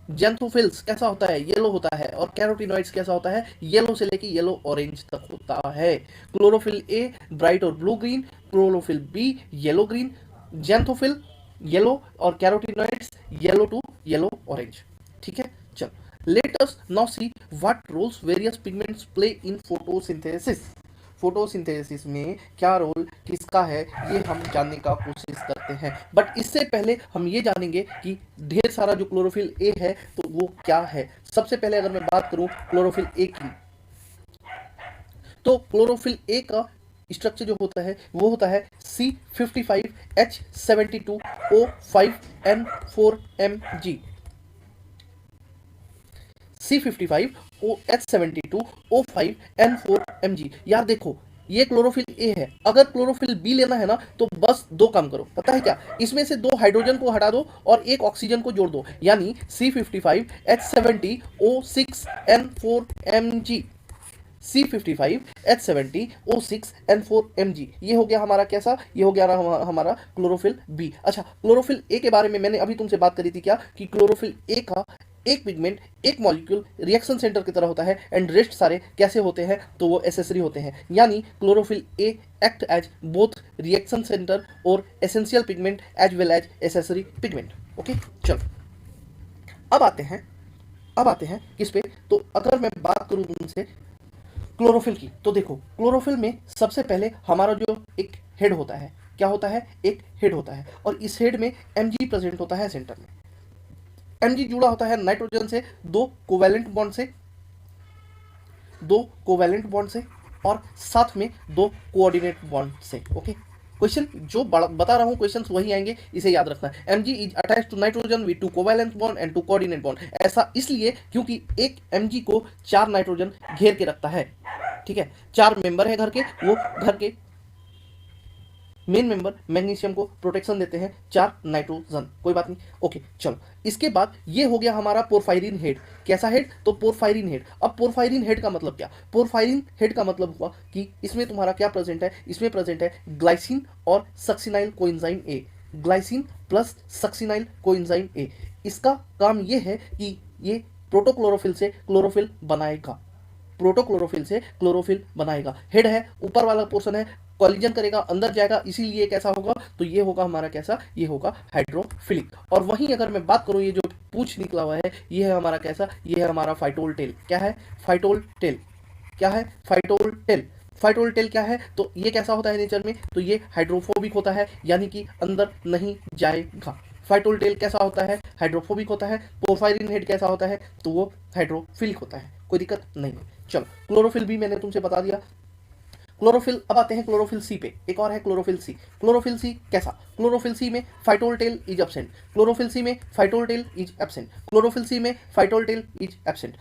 जेंथोफिल्स कैसा होता है? येलो होता है। और कैरोटिनॉइड्स कैसा होता है? येलो से लेके येलो ऑरेंज तक होता है। क्लोरोफिल ए ब्राइट और blue green, chlorophyll b yellow green, xanthophyll yellow और carotenoids yellow to yellow orange. ठीक है, चल let us now see what roles various pigments play in photosynthesis. Photosynthesis में क्या रोल किसका है, ये हम जानने का कोशिश करते हैं। बट इससे पहले हम ये जानेंगे कि ढेर सारा जो क्लोरोफिल ए है तो वो क्या है। सबसे पहले अगर मैं बात करूं क्लोरोफिल ए की, तो क्लोरोफिल ए का स्ट्रक्चर जो होता है वो होता है C55H72O5N4Mg। C55OH72O5N4Mg। यार देखो, ये क्लोरोफिल ए है। अगर क्लोरोफिल बी लेना है ना तो बस दो काम करो, पता है क्या? इसमें से 2 हाइड्रोजन को हटा दो और एक ऑक्सीजन को जोड़ दो, यानी C55H70O6N4Mg। C55H70O6N4Mg, ये हो गया हमारा कैसा? ये हो गया हमारा क्लोरोफिल बी। अच्छा, क्लोरोफिल ए के बारे में मैंने अभी तुमसे बात करी थी क्या, कि क्लोरोफिल ए का एक पिगमेंट, एक मॉलिक्यूल रिएक्शन सेंटर की तरह होता है, एंड रेस्ट सारे कैसे होते हैं? तो वो एसेसरी होते हैं, यानी chlorophyll a act as both reaction centre और essential pigment as well as accessory pigment. Okay, चलो अब आते हैं किस पे? तो अगर मैं बात करूं तुमसे क्लोरोफिल की, तो देखो क्लोरोफिल में सबसे पहले हमारा जो एक हेड होता है, क्या होता है? एक हेड होता है, और इस हेड में Mg प्रेजेंट होता है सेंटर में। Mg जुड़ा होता है नाइट्रोजन से 2 कोवैलेंट बॉन्ड से और साथ में 2 कोऑर्डिनेट बॉन्ड से। ओके, क्वेश्चन जो बता रहा हूं, क्वेश्चंस वही आएंगे, इसे याद रखना है। Mg is attached to nitrogen with 2 covalent bond and 2 coordinate bond. ऐसा इसलिए क्योंकि एक Mg को 4 नाइट्रोजन घेर के रखता है। ठीक है, 4 मेंबर है घर के, वो घर के मेन मेंबर मैग्नीशियम को प्रोटेक्शन देते हैं, 4 नाइट्रोजन। कोई बात नहीं। ओके, चलो इसके बाद ये हो गया हमारा पोरफायरिन हेड। कैसा हेड? तो पोरफायरिन हेड। अब पोरफायरिन हेड का मतलब क्या? पोरफायरिन हेड का मतलब हुआ कि इसमें तुम्हारा क्या प्रेजेंट है? इसमें प्रेजेंट है ग्लाइसिन और succinyl coenzyme A. Glycine plus succinyl coenzyme A. इसका काम ये है कि ये प्रोटोक्लोरोफिल से क्लोरोफिल बनाएगा। हेड है, ऊपर वाला पोर्शन है, कॉलिजन करेगा, अंदर जाएगा, इसीलिए कैसा होगा? तो ये होगा हमारा कैसा? ये होगा हाइड्रोफिलिक। और वहीं अगर मैं बात करूं, ये जो पूछ निकला हुआ है, ये है हमारा कैसा? ये है हमारा फाइटोल टेल। क्या है? Phytol tail. क्या है? Phytol tell. फाइटोल टेल क्या है? तो ये कैसा होता है नेचर में? तो ये हाइड्रोफोबिक होता है, यानी कि अंदर नहीं जाएगा। फाइटोल टेल कैसा होता है? हाइड्रोफोबिक होता है। पोरफायरिन हेड कैसा होता है? तो वो हाइड्रोफिलिक होता है। कोई दिक्कत नहीं है। चलो, क्लोरोफिल भी मैंने तुमसे बता दिया। क्लोरोफिल, अब आते हैं क्लोरोफिल सी पे। एक और है क्लोरोफिल सी। क्लोरोफिल सी कैसा? क्लोरोफिल सी में phytol tail is absent. Chlorophyll c में phytol tail is absent. Chlorophyll c में फाइटोल टेल इज एब्सेंट,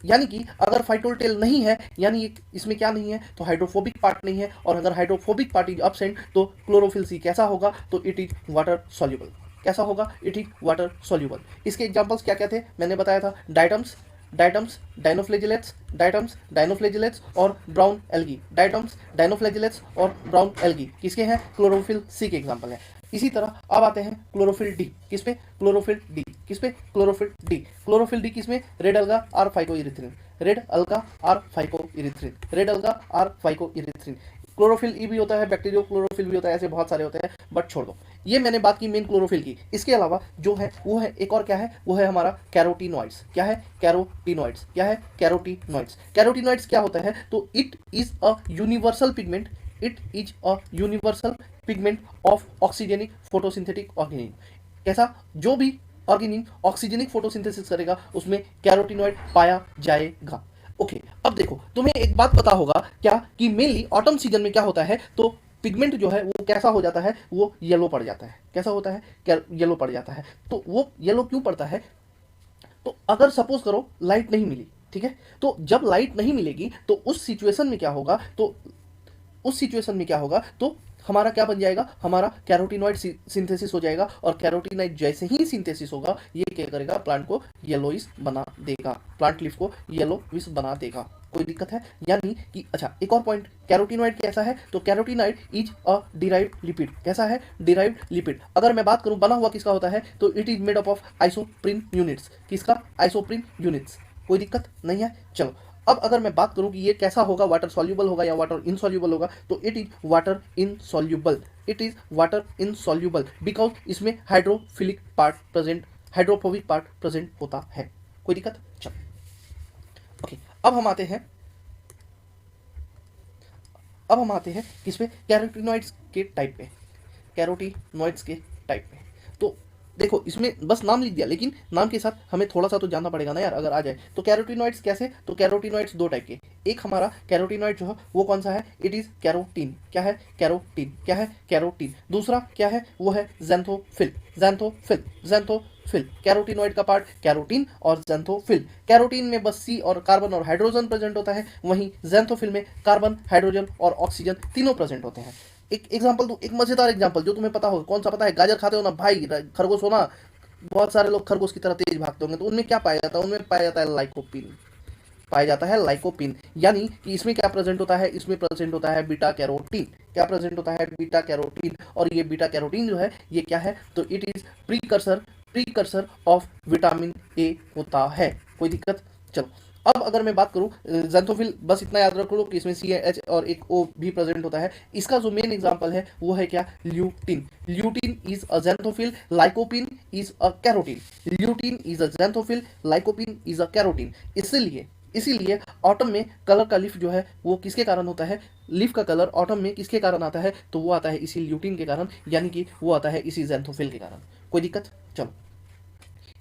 यानी कि अगर फाइटोल टेल नहीं है, यानी इसमें क्या नहीं है? तो हाइड्रोफोबिक पार्ट नहीं है। और अगर हाइड्रोफोबिक पार्ट इज एब्सेंट तो क्लोरोफिल सी कैसा होगा? तो इट इज वाटर सॉल्युबल। कैसा होगा? It is water soluble. इसके एग्जांपल्स क्या क्या थे? मैंने बताया था डायटम्स, डायटम्स, डाइनोफ्लेजिलेट्स, डायटम्स, डाइनोफ्लेजिलेट्स और ब्राउन एल्गी, डायटम्स, डाइनोफ्लेजिलेट्स और ब्राउन एल्गी किसके हैं? क्लोरोफिल सी के एग्जाम्पल है। इसी तरह अब आते हैं क्लोरोफिल डी, किस पे? क्लोरोफिल डी, किस पे? क्लोरोफिल डी, क्लोरोफिल डी किसमें? Red alga are phycoerythrin, red alga are phycoerythrin, red alga are phycoerythrin. Chlorophyll e भी होता है, बैक्टीरियो क्लोरोफिल भी होता है, ऐसे बहुत सारे होते हैं, बट छोड़ दो। ये मैंने बात की मेन क्लोरोफिल की। इसके अलावा जो है वो है एक और क्या है? वो है हमारा कैरोटीनॉइड्स। क्या है? कैरोटीनॉइड्स। क्या है? कैरोटीनॉइड्स। कैरोटीनॉइड्स क्या होता है? तो it is a universal pigment, it is a universal pigment of oxygenic photosynthetic organism. कैसा? जो भी ऑर्गेनिज्म ऑक्सीजेनिक फोटोसिंथेसिस करेगा उसमें कैरोटीनॉइड पाया जाएगा। ओके, अब देखो तुम्हें एक बात पता होगा क्या कि मेनली ऑटम सीजन में क्या होता है, तो पिगमेंट जो है वो कैसा हो जाता है? वो येलो पड़ जाता है। कैसा होता है? येलो पड़ जाता है। तो वो येलो क्यों पड़ता है? तो अगर सपोज करो लाइट नहीं मिली, ठीक है, तो जब लाइट नहीं मिलेगी तो उस सिचुएशन में क्या होगा? तो उस सिचुएशन में क्या होगा? तो हमारा क्या बन जाएगा? हमारा कैरोटीनॉइड सिंथेसिस हो जाएगा, और कैरोटीनॉइड जैसे ही सिंथेसिस होगा ये क्या करेगा? प्लांट को येलोइश बना देगा, प्लांट लीफ को येलोइश बना देगा। कोई दिक्कत है? यानी कि अच्छा एक और पॉइंट, कैरोटीनॉइड कैसा है? तो carotenoid is a derived lipid. कैसा है? Derived lipid. अगर मैं बात करूं बना हुआ किसका होता है, तो it is made up of isoprene units. किसका? Isoprene units. कोई दिक्कत नहीं है? चलो, अब अगर मैं बात करूं कि ये कैसा होगा, वाटर सॉल्यूबल होगा या वाटर इनसॉल्यूबल होगा, तो it is water insoluble, it is water insoluble because इसमें hydrophilic part present, hydrophobic part present होता है। कोई दिक्कत? चलो ओके, अब हम आते हैं, अब हम आते हैं किस पे? कैरोटीनॉइड्स के टाइप पे, कैरोटीनॉइड्स के टाइप पे। तो देखो इसमें बस नाम लिख दिया, लेकिन नाम के साथ हमें थोड़ा सा तो जानना पड़ेगा ना यार, अगर आ जाए तो। कैरोटीनॉइड्स कैसे? तो कैरोटीनॉइड्स दो टाइप के, एक हमारा कैरोटीनॉइड जो है वो कौन सा है? It is carotene. क्या है? कैरोटीन। क्या है? कैरोटीन। दूसरा क्या है? वो है ज़ैंथोफिल, ज़ैंथोफिल, ज़ैंथोफिल। कैरोटीनॉइड का पार्ट कैरोटीन और ज़ैंथोफिल। कैरोटीन में बस सी और कार्बन और हाइड्रोजन प्रेजेंट होता है, वहीं ज़ैंथोफिल में कार्बन, हाइड्रोजन और ऑक्सीजन तीनों प्रेजेंट होते हैं। एक एग्जांपल दूं, एक मजेदार एग्जांपल जो तुम्हें पता होगा, कौन सा पता है? गाजर खाते हो ना भाई, खरगोश हो ना, बहुत सारे लोग खरगोश की तरह तेज भागते होंगे, तो उनमें क्या पाया जाता है? उनमें पाया जाता है लाइकोपिन, पाया जाता है लाइकोपिन। यानी कि इसमें क्या प्रेजेंट होता है? इसमें प्रेजेंट होता है बीटा कैरोटीन। क्या प्रेजेंट होता है? Beta carotene. और ये बीटा कैरोटीन जो है ये क्या है? तो it is precursor, precursor of vitamin A होता है। कोई दिक्कत? चलो, अब अगर मैं बात करूं ज़ैंथोफिल, बस इतना याद रख लो कि इसमें सी एच और एक ओ भी प्रेजेंट होता है। इसका जो मेन एग्जांपल है वो है क्या? Lutein. Lutein is a xanthophyll, lycopene is a carotene. Lutein is a xanthophyll, lycopene is a carotene. इसीलिए इसीलिए ऑटम में कलर का लिफ्ट जो है वो किसके कारण होता है? लीफ का कलर ऑटम में किसके कारण आता है? तो वो आता है इसी ल्यूटिन के कारण, यानी कि वो आता है इसी ज़ैंथोफिल के कारण। कोई दिक्कत? चलो,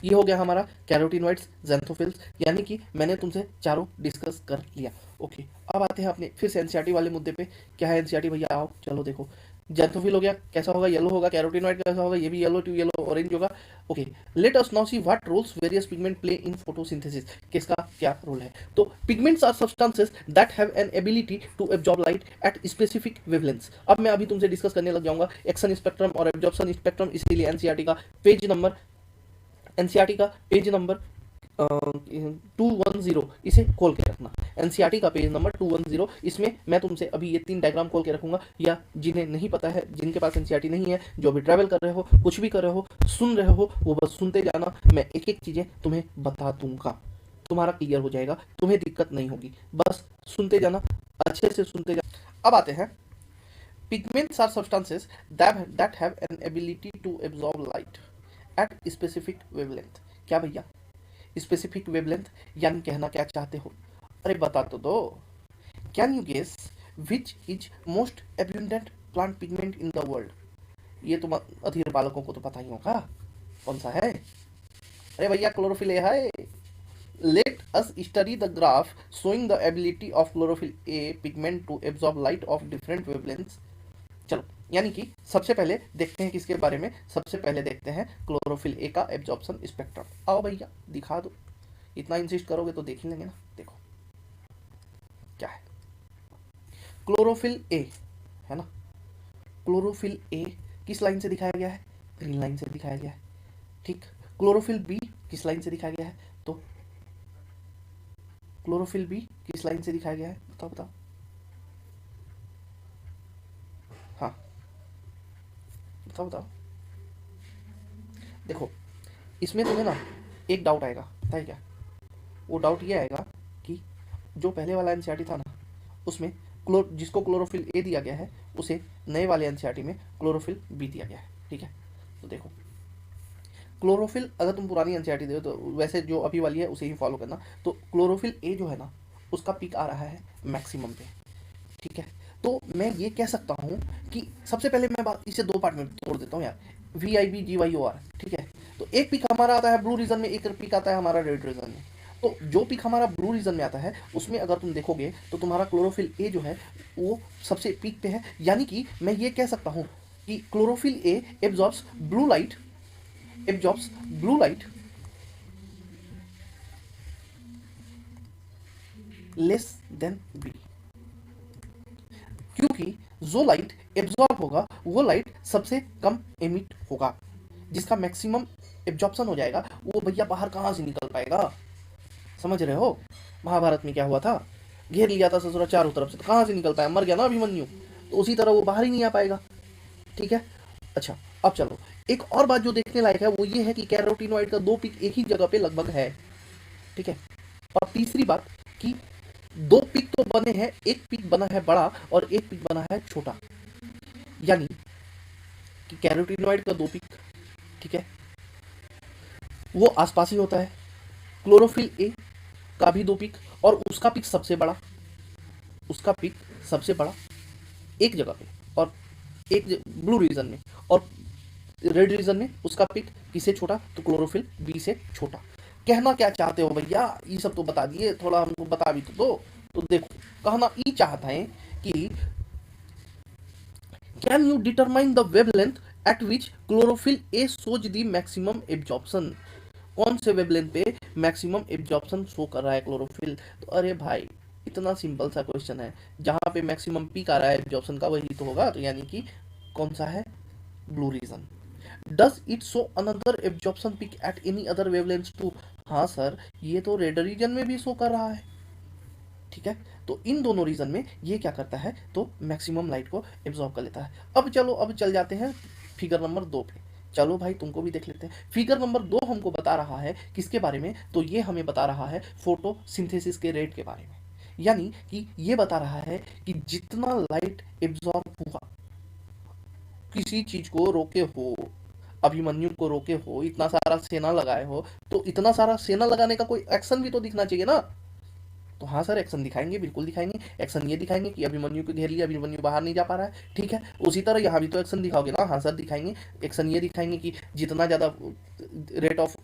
ये हो गया हमारा कैरोटीनॉइड्स, ज़ैंथोफिल्स, यानी कि मैंने तुमसे चारों डिस्कस कर लिया। ओके, अब आते हैं अपने फिर से एनसीईआरटी वाले मुद्दे पे। क्या है एनसीईआरटी भैया? आओ चलो देखो। ज़ैंथोफिल हो गया, कैसा होगा? येलो होगा। कैरोटीनॉइड कैसा होगा? ये भी येलो टू येलो ऑरेंज होगा। Okay, let us now see what roles various pigment play in photosynthesis. किसका क्या रोल है? तो pigments are substances that have an ability to absorb light at specific wavelengths. अब मैं अभी तुमसे डिस्कस करने लग जाऊंगा एक्शन स्पेक्ट्रम और एब्जॉर्प्शन स्पेक्ट्रम, इसीलिए एनसीईआरटी का पेज नंबर, एनसीईआरटी का पेज नंबर 210 इसे खोल के रखना। एनसीईआरटी का पेज नंबर 210, इसमें मैं तुमसे अभी ये 3 डायग्राम खोल के रखूंगा, या जिन्हें नहीं पता है, जिनके पास एनसीईआरटी नहीं है, जो भी ट्रैवल कर रहे हो, कुछ भी कर रहे हो, सुन रहे हो, वो बस सुनते जाना। मैं एक एक चीजें तुम्हें बता दूंगा, तुम्हारा क्लियर हो जाएगा, तुम्हें दिक्कत नहीं होगी, बस सुनते जाना, अच्छे से सुनते जाना। अब आते हैं, pigments are substances that have an ability to absorb light at specific wavelength. क्या भैया? स्पेसिफिक वेवलेंथ, यानी कहना क्या चाहते हो? अरे बता तो दो। Can you guess which is most abundant plant pigment in the world? ये तुम अधीर बालकों को तो पता ही होगा, कौन सा है? अरे भैया क्लोरोफिल ए है। Let us study the graph showing the ability of chlorophyll a pigment to absorb light of different wavelengths. चलो, यानी कि सबसे पहले देखते हैं किसके बारे में? सबसे पहले देखते हैं क्लोरोफिल ए का एब्जॉर्प्शन स्पेक्ट्रम। आओ भैया दिखा दो, इतना इंसिस्ट करोगे तो देख ही लेंगे ना। देखो क्या है क्लोरोफिल ए, है ना? क्लोरोफिल ए किस लाइन से दिखाया गया है? ग्रीन लाइन से दिखाया गया है, ठीक। क्लोरोफिल बी किस लाइन से दिखाया गया है? तो क्लोरोफिल बी किस लाइन से दिखाया गया है, बताओ बताओ। हाँ बताओ बताओ। देखो इसमें तुम्हें ना एक डाउट आएगा, पता है क्या? वो डाउट ये आएगा कि जो पहले वाला एनसीईआरटी था ना, उसमें जिसको क्लोरोफिल ए दिया गया है उसे नए वाले एनसीईआरटी में क्लोरोफिल बी दिया गया है, ठीक है। तो देखो क्लोरोफिल, अगर तुम पुरानी एनसीईआरटी दे तो वैसे जो अभी वाली है उसे ही फॉलो करना। तो क्लोरोफिल ए जो है ना, उसका पीक आ रहा है मैक्सिमम पे, ठीक है। तो मैं ये कह सकता हूँ कि सबसे पहले मैं बात इसे दो पार्ट में तोड़ देता हूँ यार, VIB GYOR, ठीक है। तो एक पिक हमारा आता है ब्लू रीजन में, एक पिक आता है हमारा रेड रीजन में। तो जो पिक हमारा ब्लू रीजन में आता है उसमें अगर तुम देखोगे तो तुम्हारा क्लोरोफिल ए जो है वो सबसे पीक पे है, यानी कि मैं ये कह सकता हूँ कि chlorophyll a absorbs blue light, absorbs blue light less than b, क्योंकि जो लाइट एब्जॉर्ब होगा वो लाइट सबसे कम एमिट होगा, जिसका मैक्सिमम एब्जॉर्प्शन हो जाएगा, वो भैया बाहर कहाँ से निकल पाएगा, समझ रहे हो? महाभारत में क्या हुआ था, घेर लिया था ससुरा चारों तरफ से, तो कहाँ से निकल पाया, मर गया ना अभिमन्यु, तो उसी तरह वो बाहर ही नहीं आ पाएगा, ठीक है। अच्छा अब चलो, एक और बात जो देखने लायक है वो ये है कि कैरोटीनॉइड का दो पिक एक ही जगह पे लगभग है, ठीक है। और तीसरी बात कि दो पिक तो बने हैं, एक पिक बना है बड़ा और एक पिक बना है छोटा, यानी कि कैरोटीनॉइड का दो पिक, ठीक है, वो आसपास ही होता है। क्लोरोफिल ए का भी दो पिक और उसका पिक सबसे बड़ा, उसका पिक सबसे बड़ा एक जगह पे, और एक ब्लू रीजन में, और रेड रीजन में उसका पिक किसे छोटा, तो क्लोरोफिल बी से छोटा। कहना क्या चाहते हो भैया, ये सब तो बता दिए, थोड़ा हमको बता भी तो दो। तो देखो कहना ये चाहता है कि can you determine the wavelength eight which chlorophyll A shows the maximum absorption, कौन से वेवलेंथ पे मैक्सिमम एब्जॉर्प्शन शो कर रहा है क्लोरोफिल। तो अरे भाई इतना सिंपल सा क्वेश्चन है, जहां पे मैक्सिमम पीक आ रहा है एब्जॉर्प्शन का वही तो होगा, तो यानी कि कौन सा है, blue region. Does it show another absorption peak at any other wavelength too, हाँ सर ये तो रेड रीजन में भी शो कर रहा है, ठीक है। तो इन दोनों रीजन में ये क्या करता है, तो मैक्सिमम लाइट को एब्जॉर्ब कर लेता है। अब चलो अब चल जाते हैं फिगर नंबर 2 पे, चलो भाई तुमको भी देख लेते हैं। फिगर नंबर 2 हमको बता रहा है किसके बारे में, तो ये हमें बता रहा है फोटोसिंथेसिस के रेट के बारे में, यानी कि ये बता रहा है कि जितना लाइट एब्जॉर्ब हुआ, किसी चीज को रोके हो, अभिमन्यु को रोके हो, इतना सारा सेना लगाए हो, तो इतना सारा सेना लगाने का कोई एक्शन भी तो दिखना चाहिए ना। तो हाँ सर एक्शन दिखाएंगे, बिल्कुल दिखाएंगे। एक्शन ये दिखाएंगे कि अभिमन्यु को घेर लिया, अभिमन्यु बाहर नहीं जा पा रहा है, ठीक है। उसी तरह यहाँ भी तो एक्शन दिखाओगे ना, हाँ सर दिखाएंगे। एक्शन ये दिखाएंगे कि जितना ज़्यादा रेट ऑफ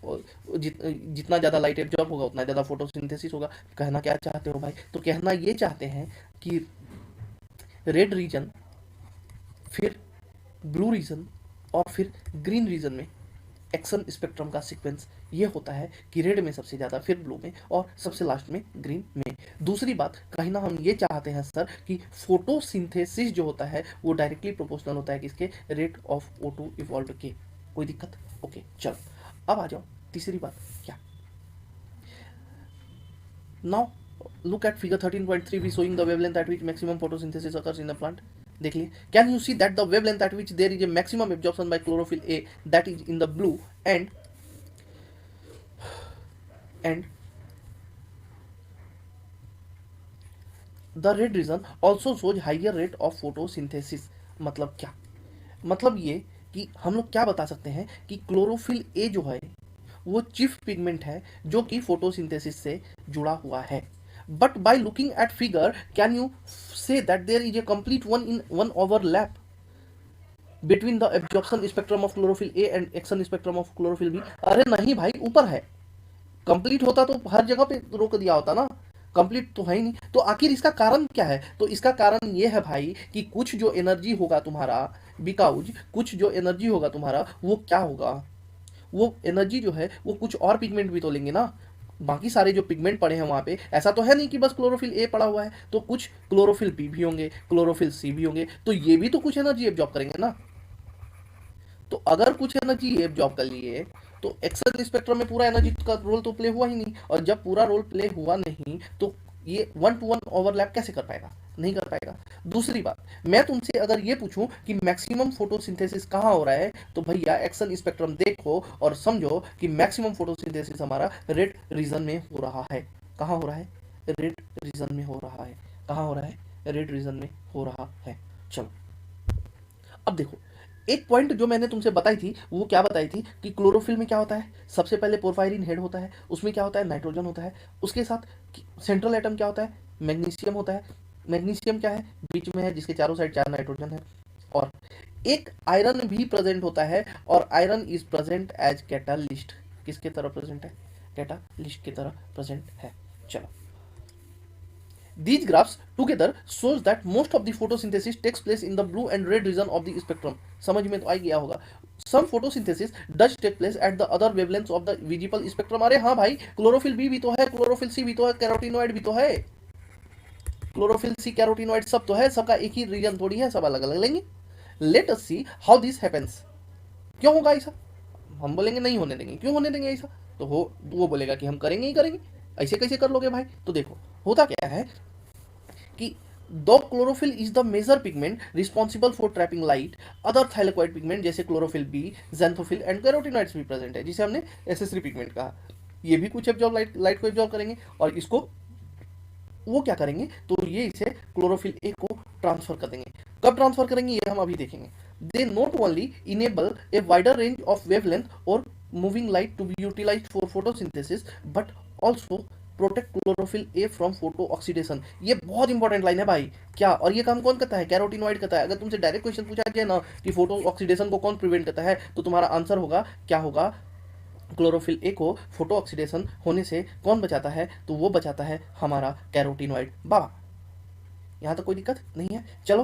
जितना ज़्यादा लाइट एब्जॉर्ब होगा उतना ज़्यादा फोटोसिंथेसिस होगा। कहना क्या चाहते हो भाई, तो कहना ये चाहते हैं कि रेड रीजन, फिर ब्लू रीजन और फिर ग्रीन रीजन में एक्शन स्पेक्ट्रम का सीक्वेंस ये होता है कि रेड में सबसे ज़्यादा, फिर ब्लू में, और सबसे लास्ट में ग्रीन में। दूसरी बात कहीं ना हम ये चाहते हैं सर कि फोटोसिंथेसिस जो होता है वो डायरेक्टली प्रोपोर्शनल होता है किसके, रेट ऑफ O2 इवॉल्व के। कोई दिक्कत? ओके चलो अब आ जाओ तीसरी बात क्या। Now look at figure 13.3 showing the wavelength at which maximum photosynthesis occurs in a plant. देख लिए, can you see that the wavelength at which there is a maximum absorption by chlorophyll A that is in the blue and the red region also shows higher rate of photosynthesis। मतलब क्या, मतलब ये कि हम लोग क्या बता सकते हैं कि क्लोरोफिल ए जो है वो चीफ पिगमेंट है जो कि फोटोसिंथेसिस से जुड़ा हुआ है। But by looking at figure can you say that there is a complete one overlap between the absorption spectrum of chlorophyll A and action spectrum of chlorophyll b. अरे नहीं भाई ऊपर है, कंप्लीट होता तो हर जगह पे रोक दिया होता ना, कंप्लीट तो है ही नहीं। तो आखिर इसका कारण क्या है, तो इसका कारण ये है भाई कि कुछ जो एनर्जी होगा तुम्हारा, बिकॉज कुछ जो एनर्जी होगा तुम्हारा वो क्या होगा, वो एनर्जी जो है वो कुछ और पिगमेंट भी तो लेंगे ना। बाकी सारे जो पिगमेंट पड़े हैं वहाँ पे, ऐसा तो है नहीं कि बस क्लोरोफिल ए पड़ा हुआ है, तो कुछ क्लोरोफिल बी भी होंगे, क्लोरोफिल सी भी होंगे, तो ये भी तो कुछ एनर्जी एब्जॉर्ब करेंगे ना। तो अगर कुछ एनर्जी एब्जॉर्ब कर लिए तो एक्सल स्पेक्ट्रम में पूरा एनर्जी का रोल तो प्ले हुआ ही नहीं, और जब पूरा रोल प्ले हुआ नहीं तो ये वन टू वन ओवरलैप कैसे कर पाएगा? नहीं कर पाएगा। दूसरी बात, मैं तुमसे अगर ये पूछूं कि मैक्सिमम फोटोसिंथेसिस कहाँ हो रहा है, तो भैया एक्सल स्पेक्ट्रम देखो और समझो कि मैक्सिमम फोटोसिंथेसिस हमारा रेड रीजन में हो रहा है। कहाँ हो रहा है? रेड रीजन में हो रहा है। कहाँ हो रहा है? रेड रीजन में हो रहा है। चलो अब देखो, एक पॉइंट जो मैंने तुमसे बताई थी वो क्या बताई थी कि क्लोरोफिल में क्या होता है, सबसे पहले पोरफायरिन हेड होता है, उसमें क्या होता है? नाइट्रोजन होता है। उसके साथ सेंट्रल एटम क्या होता है? मैग्नीशियम होता है। मैग्नीशियम क्या है? बीच में है, जिसके चारों साइड 4 नाइट्रोजन है। और एक आयरन भी प्रेजेंट होता है, और iron is present as catalyst. किसके तरह प्रेजेंट है? कैटालिस्ट की तरह प्रेजेंट है। चलो, these graphs together shows that most of the photosynthesis takes place in the blue and red region of the spectrum. समझ में तो आ गया होगा। Some photosynthesis does take place at the other wavelengths of the visible spectrum. अरे हाँ भाई, क्लोरोफिल बी भी तो है, क्लोरोफिल सी भी तो है, कैरोटीनॉइड भी तो है। क्लोरोफिल सी, कैरोटीनॉइड सब तो है, सबका एक ही रीजन थोड़ी है, सब अलग अलग लेंगे। Let us see how this happens. क्यों होगा ऐसा? हम बोलेंगे नहीं होने देंगे। क्यों होने देंगे ऐसा? तो वो बोलेगा कि हम करेंगे ही करेंगे। ऐसे कैसे कर लोगे भाई? तो देखो, होता क्या है कि दो chlorophyll is the major pigment responsible for trapping light, other thylakoid pigment जैसे chlorophyll b, xanthophyll and carotenoids भी प्रेजेंट है, जिसे हमने एसेसरी पिगमेंट कहा। ये भी कुछ एब्जॉर्ब लाइट को एब्जॉर्ब करेंगे, और इसको वो क्या करेंगे, तो ये इसे क्लोरोफिल ए को ट्रांसफर कर देंगे। कब ट्रांसफर करेंगे ये हम अभी देखेंगे। They not only enable a wider range of wavelength और moving light to be utilized for photosynthesis but also protect chlorophyll a from photo oxidation. ये बहुत इंपॉर्टेंट लाइन है भाई। क्या? और ये काम कौन करता है? कैरोटीनॉइड करता है। अगर तुमसे डायरेक्ट क्वेश्चन पूछा जाए ना कि फोटो ऑक्सीडेशन को कौन प्रिवेंट करता है, तो तुम्हारा आंसर होगा, क्या होगा? क्लोरोफिल ए को फोटो ऑक्सीडेशन होने से कौन बचाता है? तो वो बचाता है हमारा कैरोटीनॉइड बाबा। यहाँ तो कोई दिक्कत नहीं है। चलो